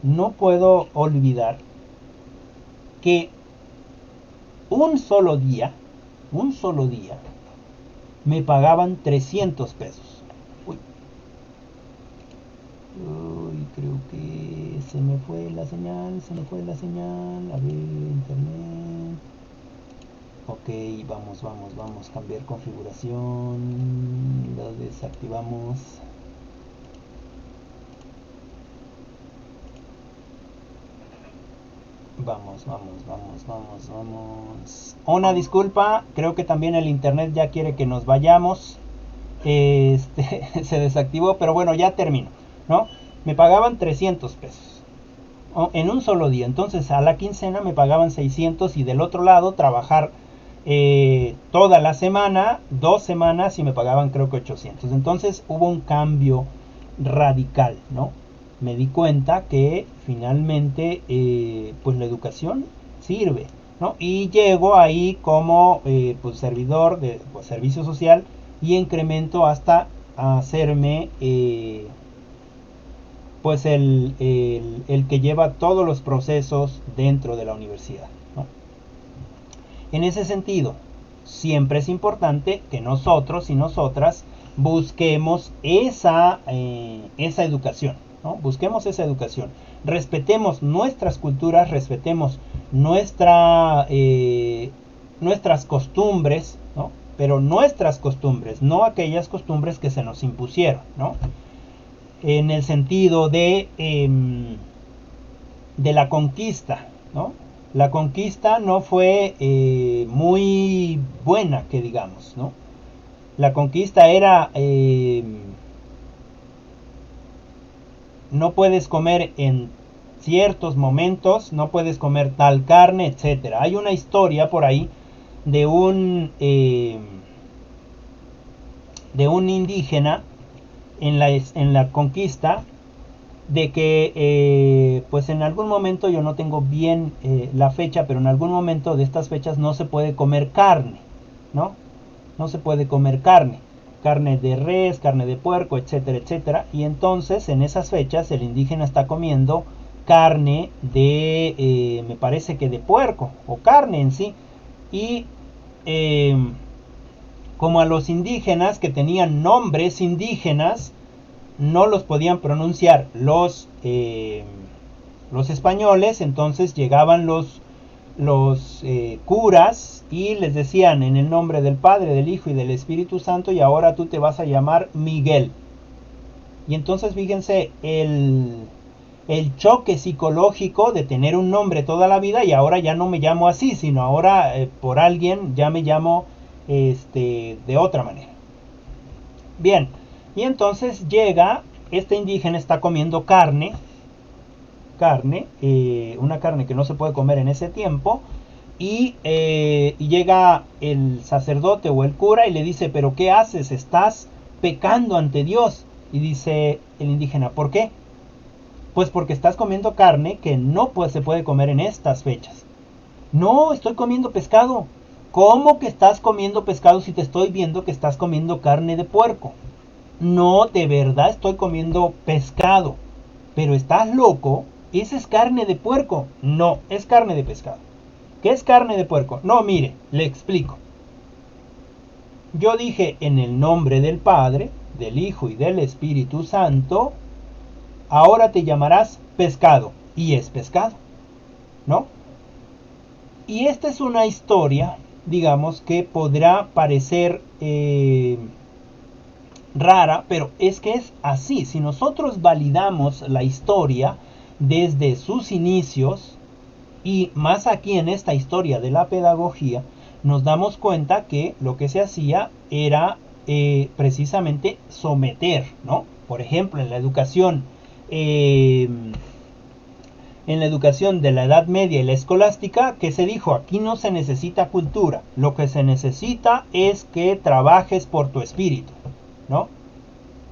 no puedo olvidar que un solo día me pagaban 300 pesos. Uy, creo que se me fue la señal. A ver, internet. Ok, vamos, cambiar configuración. Lo desactivamos. Vamos. Una disculpa, creo que también el internet ya quiere que nos vayamos. Se desactivó, pero bueno, ya termino, ¿no? Me pagaban 300 pesos en un solo día. Entonces a la quincena me pagaban 600, y del otro lado trabajar toda la semana, 2 semanas, y me pagaban creo que 800. Entonces hubo un cambio radical, ¿no? Me di cuenta que finalmente pues la educación sirve, ¿no? Y llego ahí como pues servidor de pues, servicio social, y incremento hasta hacerme pues el que lleva todos los procesos dentro de la universidad, ¿no? En ese sentido, siempre es importante que nosotros y nosotras busquemos esa educación, ¿no? Busquemos esa educación, respetemos nuestras culturas, respetemos nuestras costumbres, ¿no? Pero nuestras costumbres, no aquellas costumbres que se nos impusieron, ¿no? En el sentido de la conquista, ¿no? La conquista no fue muy buena, que digamos, ¿no? La conquista era no puedes comer en ciertos momentos, no puedes comer tal carne, etcétera. Hay una historia por ahí de un indígena en la conquista, de que pues en algún momento, yo no tengo bien la fecha, pero en algún momento de estas fechas no se puede comer carne, ¿no? No se puede comer carne de res, carne de puerco, etcétera, etcétera. Y entonces en esas fechas el indígena está comiendo carne de, me parece que de puerco, o carne en sí. Y como a los indígenas que tenían nombres indígenas no los podían pronunciar los españoles, entonces llegaban los curas y les decían: en el nombre del Padre, del Hijo y del Espíritu Santo, y ahora tú te vas a llamar Miguel. Y entonces fíjense el choque psicológico de tener un nombre toda la vida, y ahora ya no me llamo así, sino ahora por alguien ya me llamo de otra manera. Bien, y entonces llega este indígena, está comiendo carne, carne, una carne que no se puede comer en ese tiempo, y llega el sacerdote o el cura y le dice, pero ¿qué haces? Estás pecando ante Dios. Y dice el indígena, ¿por qué? Pues porque estás comiendo carne que no se puede comer en estas fechas. No, estoy comiendo pescado. ¿Cómo que estás comiendo pescado si te estoy viendo que estás comiendo carne de puerco? No, de verdad estoy comiendo pescado. Pero estás loco, esa es carne de puerco. No, es carne de pescado. ¿Qué es carne de puerco? No, mire, le explico. Yo dije en el nombre del Padre, del Hijo y del Espíritu Santo, ahora te llamarás pescado. Y es pescado, ¿no? Y esta es una historia, digamos, que podrá parecer rara, pero es que es así. Si nosotros validamos la historia desde sus inicios, y más aquí en esta historia de la pedagogía, nos damos cuenta que lo que se hacía era precisamente someter, ¿no? Por ejemplo, en la educación de la Edad Media y la escolástica, que se dijo, aquí no se necesita cultura, lo que se necesita es que trabajes por tu espíritu, ¿no?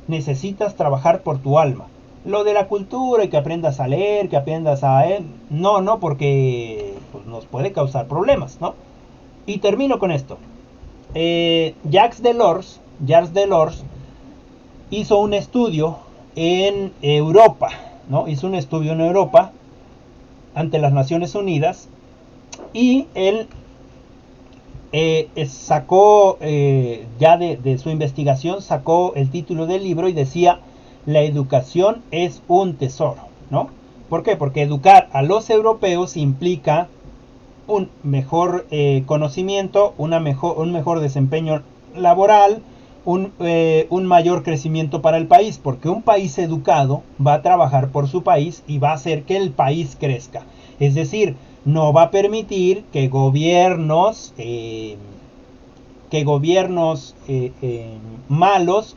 Necesitas trabajar por tu alma. Lo de la cultura y que aprendas a leer, que aprendas a... no, porque pues, nos puede causar problemas, ¿no? Y termino con esto. Jacques Delors hizo un estudio en Europa, ¿no? Hizo un estudio en Europa ante las Naciones Unidas y él sacó, ya de su investigación, sacó el título del libro y decía, la educación es un tesoro, ¿no? ¿Por qué? Porque educar a los europeos implica un mejor conocimiento, un mejor desempeño laboral, un mayor crecimiento para el país, porque un país educado va a trabajar por su país y va a hacer que el país crezca. Es decir, no va a permitir que gobiernos malos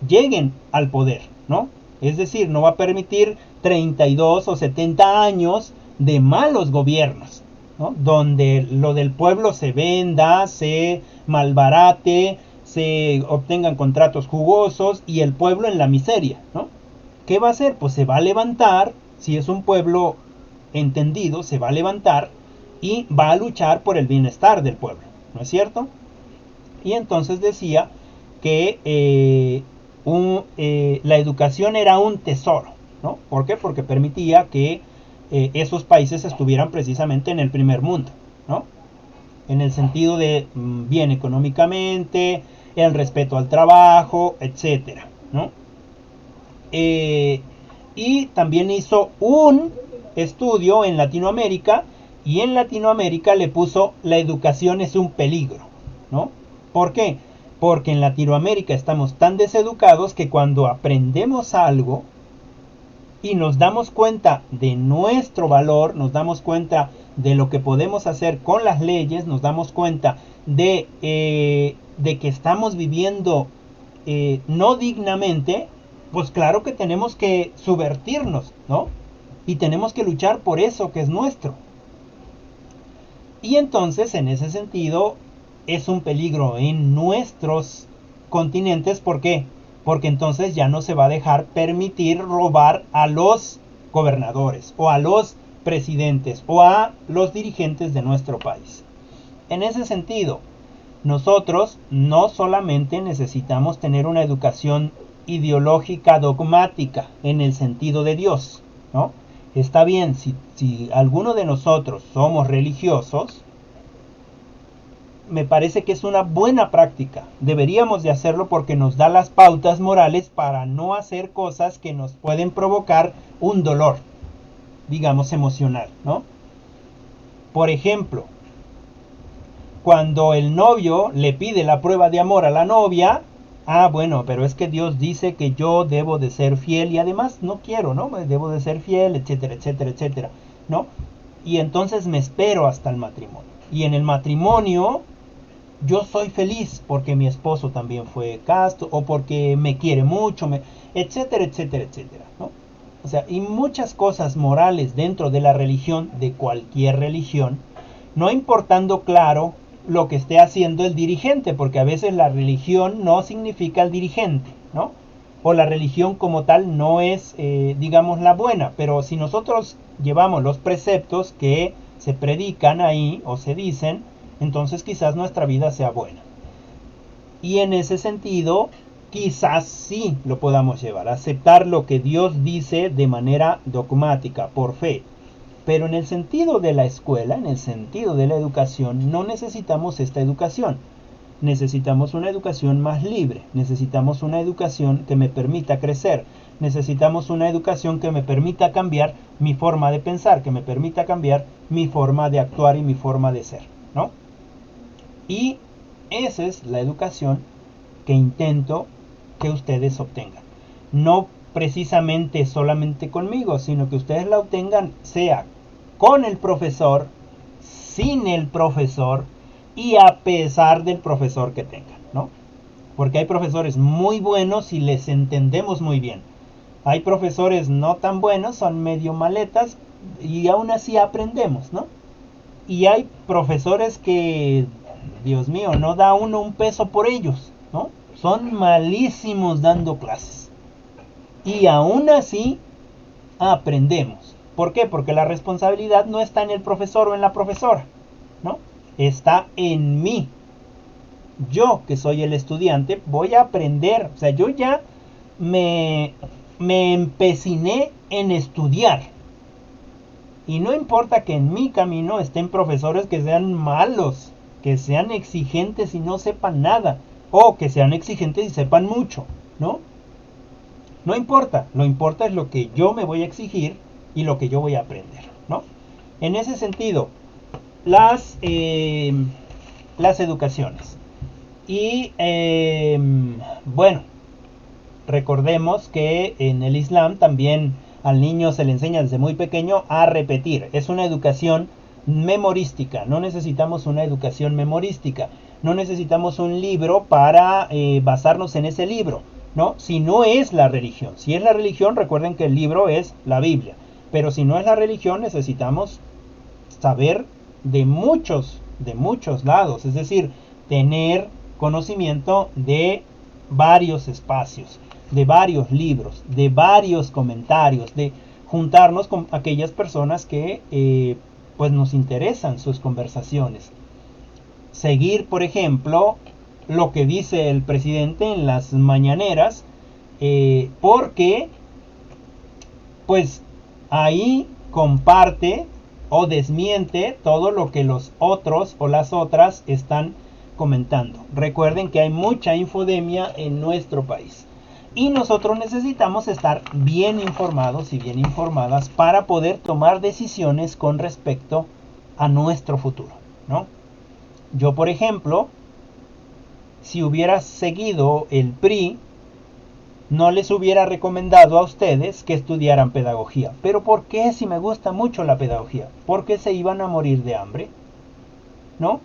lleguen al poder, ¿no? Es decir, no va a permitir 32 o 70 años de malos gobiernos, ¿no? Donde lo del pueblo se venda, se malbarate, se obtengan contratos jugosos y el pueblo en la miseria, ¿no? ¿Qué va a hacer? Pues se va a levantar, si es un pueblo entendido, se va a levantar y va a luchar por el bienestar del pueblo, ¿no es cierto? Y entonces decía que la educación era un tesoro, ¿no? ¿Por qué? Porque permitía que esos países estuvieran precisamente en el primer mundo, ¿no? En el sentido de bien económicamente, el respeto al trabajo, etcétera, ¿no? Y también hizo un estudio en Latinoamérica, y en Latinoamérica le puso la educación es un peligro, ¿no? ¿Por qué? Porque en Latinoamérica estamos tan deseducados que cuando aprendemos algo y nos damos cuenta de nuestro valor, nos damos cuenta de lo que podemos hacer con las leyes, nos damos cuenta de que estamos viviendo no dignamente, pues claro que tenemos que subvertirnos, ¿no? Y tenemos que luchar por eso que es nuestro. Y entonces, en ese sentido, es un peligro en nuestros continentes. ¿Por qué? Porque entonces ya no se va a dejar permitir robar a los gobernadores o a los presidentes o a los dirigentes de nuestro país. En ese sentido, nosotros no solamente necesitamos tener una educación ideológica dogmática en el sentido de Dios, ¿no? Está bien, si alguno de nosotros somos religiosos, me parece que es una buena práctica. Deberíamos de hacerlo porque nos da las pautas morales para no hacer cosas que nos pueden provocar un dolor, digamos, emocional, ¿no? Por ejemplo, cuando el novio le pide la prueba de amor a la novia, bueno, pero es que Dios dice que yo debo de ser fiel y además no quiero, ¿no? Debo de ser fiel, etcétera, etcétera, etcétera, ¿no? Y entonces me espero hasta el matrimonio. Y en el matrimonio yo soy feliz porque mi esposo también fue casto o porque me quiere mucho, etcétera, etcétera, etcétera, ¿no? O sea, y muchas cosas morales dentro de la religión, de cualquier religión, no importando claro lo que esté haciendo el dirigente, porque a veces la religión no significa el dirigente, ¿no? O la religión como tal no es, digamos, la buena, pero si nosotros llevamos los preceptos que se predican ahí o se dicen, entonces quizás nuestra vida sea buena. Y en ese sentido, quizás sí lo podamos llevar, aceptar lo que Dios dice de manera dogmática, por fe. Pero en el sentido de la escuela, en el sentido de la educación, no necesitamos esta educación. Necesitamos una educación más libre, necesitamos una educación que me permita crecer, necesitamos una educación que me permita cambiar mi forma de pensar, que me permita cambiar mi forma de actuar y mi forma de ser, ¿no? Y esa es la educación que intento que ustedes obtengan. No precisamente solamente conmigo, sino que ustedes la obtengan sea con el profesor, sin el profesor y a pesar del profesor que tengan, ¿no? Porque hay profesores muy buenos y les entendemos muy bien. Hay profesores no tan buenos, son medio maletas y aún así aprendemos, ¿no? Y hay profesores que, Dios mío, no da uno un peso por ellos, ¿no? Son malísimos dando clases. Y aún así aprendemos. ¿Por qué? Porque la responsabilidad no está en el profesor o en la profesora, ¿no? Está en mí. Yo, que soy el estudiante, voy a aprender. O sea, yo ya me empeciné en estudiar. Y no importa que en mi camino estén profesores que sean malos, que sean exigentes y no sepan nada, o que sean exigentes y sepan mucho, ¿no? No importa, lo importa es lo que yo me voy a exigir y lo que yo voy a aprender, ¿no? En ese sentido, las educaciones. Y bueno, recordemos que en el Islam también al niño se le enseña desde muy pequeño a repetir. Es una educación memorística, no necesitamos una educación memorística, no necesitamos un libro para basarnos en ese libro, ¿no? Si no es la religión. Si es la religión, recuerden que el libro es la Biblia, pero si no es la religión necesitamos saber de muchos lados, es decir, tener conocimiento de varios espacios, de varios libros, de varios comentarios, de juntarnos con aquellas personas que pues nos interesan sus conversaciones. Seguir, por ejemplo, lo que dice el presidente en las mañaneras, porque pues ahí comparte o desmiente todo lo que los otros o las otras están comentando. Recuerden que hay mucha infodemia en nuestro país y nosotros necesitamos estar bien informados y bien informadas para poder tomar decisiones con respecto a nuestro futuro, ¿no? Yo, por ejemplo, si hubiera seguido el PRI, no les hubiera recomendado a ustedes que estudiaran pedagogía. ¿Pero por qué si me gusta mucho la pedagogía? ¿Por qué se iban a morir de hambre? ¿No?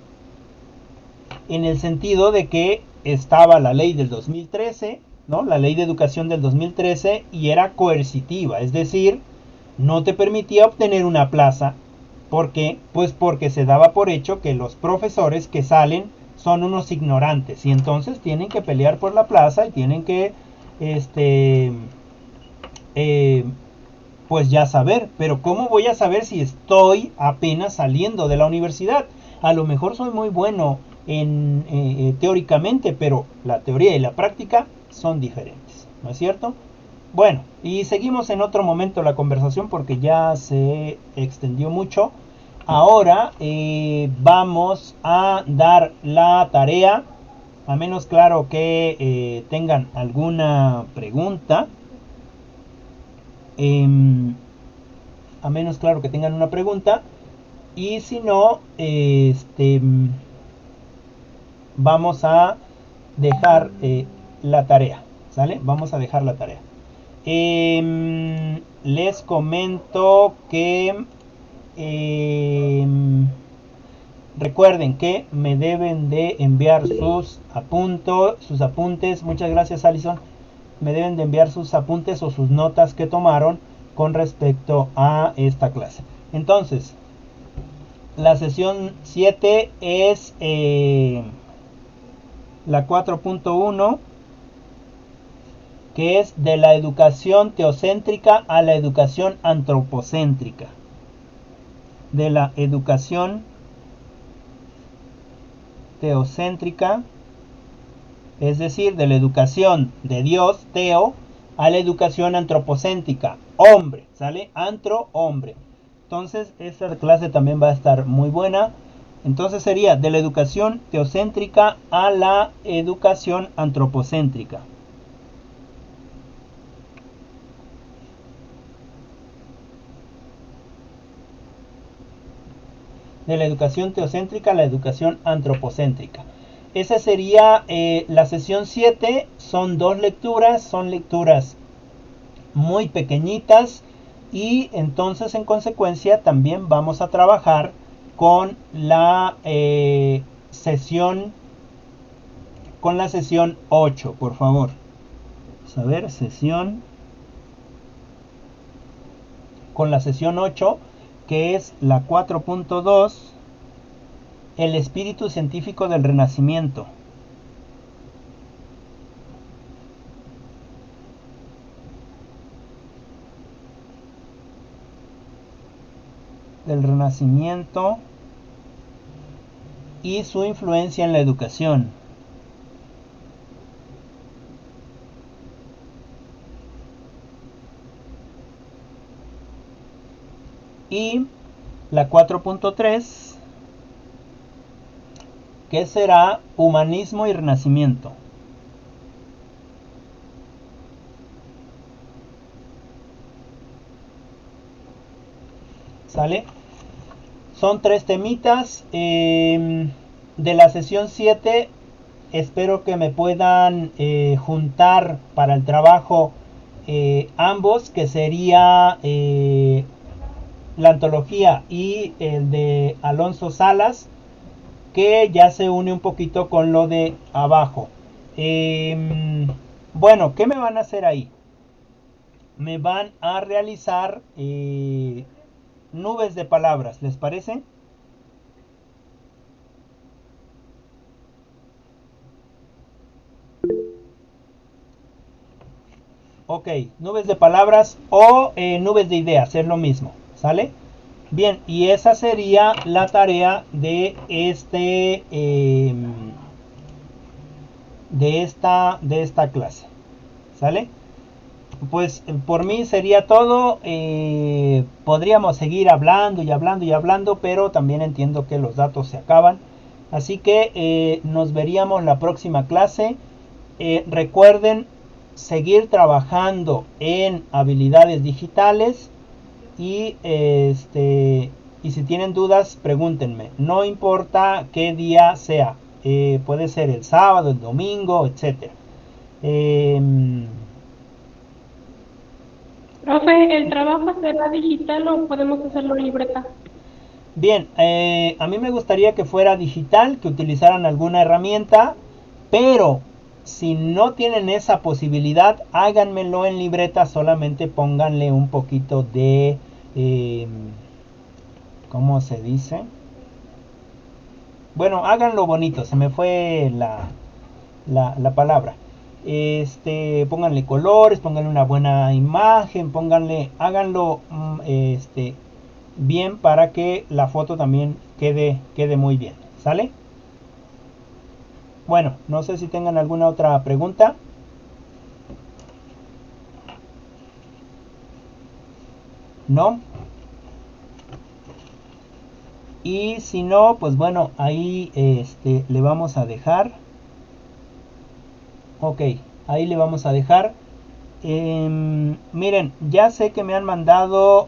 En el sentido de que estaba la ley del 2013, ¿no? La ley de educación del 2013 y era coercitiva, es decir, no te permitía obtener una plaza. ¿Por qué? Pues porque se daba por hecho que los profesores que salen son unos ignorantes y entonces tienen que pelear por la plaza y tienen que pues ya saber. Pero ¿cómo voy a saber si estoy apenas saliendo de la universidad? A lo mejor soy muy bueno teóricamente, pero la teoría y la práctica son diferentes, ¿no es cierto? Bueno, y seguimos en otro momento la conversación porque ya se extendió mucho. Ahora vamos a dar la tarea, a menos claro que tengan alguna pregunta. A menos claro que tengan una pregunta. Y si no, vamos a dejar la tarea, ¿sale? Vamos a dejar la tarea. Les comento que recuerden que me deben de enviar sus apuntes. Muchas gracias, Alison. Me deben de enviar sus apuntes o sus notas que tomaron con respecto a esta clase. Entonces, la sesión 7 es la 4.1, que es de la educación teocéntrica a la educación antropocéntrica. De la educación teocéntrica, es decir, de la educación de Dios, teo, a la educación antropocéntrica, hombre, ¿sale? Antro, hombre. Entonces, esta clase también va a estar muy buena. Entonces sería de la educación teocéntrica a la educación antropocéntrica. De la educación teocéntrica a la educación antropocéntrica. Esa sería la sesión 7. Son dos lecturas, son lecturas muy pequeñitas, y entonces en consecuencia también vamos a trabajar con la sesión 8, por favor. Vamos a ver, con la sesión 8, que es la 4.2, el espíritu científico del Renacimiento. Del Renacimiento y su influencia en la educación. Y la 4.3, que será humanismo y renacimiento. ¿Sale? Son 3 temitas de la sesión 7. Espero que me puedan juntar para el trabajo ambos, que sería la antología y el de Alonso Salas, que ya se une un poquito con lo de abajo. Bueno, ¿qué me van a hacer ahí? Me van a realizar nubes de palabras, ¿les parece? Ok, nubes de palabras o nubes de ideas, es lo mismo, ¿sale? Bien, y esa sería la tarea de de esta clase, ¿sale? Pues por mí sería todo. Podríamos seguir hablando y hablando y hablando, pero también entiendo que los datos se acaban. Así que nos veríamos la próxima clase. Recuerden seguir trabajando en habilidades digitales y si tienen dudas, pregúntenme. No importa qué día sea. Puede ser el sábado, el domingo, etc. Profe, ¿el trabajo será digital o podemos hacerlo en libreta? Bien, a mí me gustaría que fuera digital, que utilizaran alguna herramienta, pero si no tienen esa posibilidad, háganmelo en libreta, solamente pónganle un poquito de, ¿cómo se dice? Bueno, háganlo bonito, se me fue la palabra. Pónganle colores, pónganle una buena imagen, háganlo bien para que la foto también quede muy bien, ¿sale? Bueno, no sé si tengan alguna otra pregunta. ¿No? Y si no, pues bueno, ahí le vamos a dejar. Ok, ahí le vamos a dejar. Miren, ya sé que me han mandado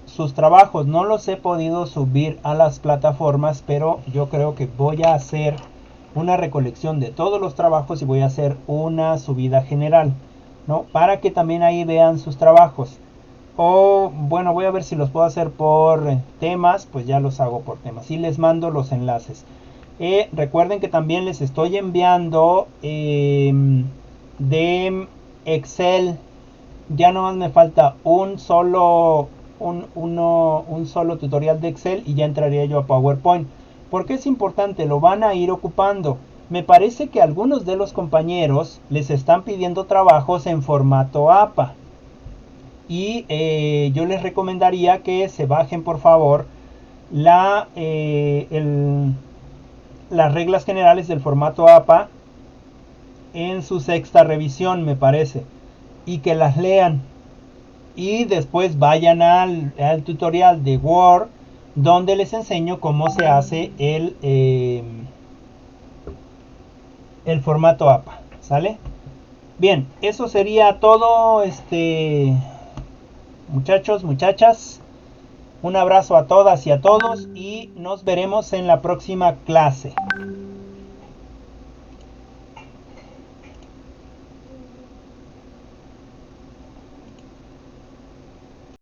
sus trabajos. No los he podido subir a las plataformas, pero yo creo que voy a hacer una recolección de todos los trabajos y voy a hacer una subida general, ¿no? Para que también ahí vean sus trabajos. O bueno, voy a ver si los puedo hacer por temas, pues ya los hago por temas y les mando los enlaces. Recuerden que también les estoy enviando de Excel. Ya nomás me falta un solo tutorial de Excel y ya entraría yo a PowerPoint. ¿Por qué es importante? Lo van a ir ocupando. Me parece que algunos de los compañeros les están pidiendo trabajos en formato APA. Y yo les recomendaría que se bajen por favor las reglas generales del formato APA en su sexta revisión, me parece, y que las lean y después vayan al tutorial de Word donde les enseño cómo se hace el formato APA, ¿sale? Bien, eso sería todo, muchachos, muchachas. Un abrazo a todas y a todos y nos veremos en la próxima clase.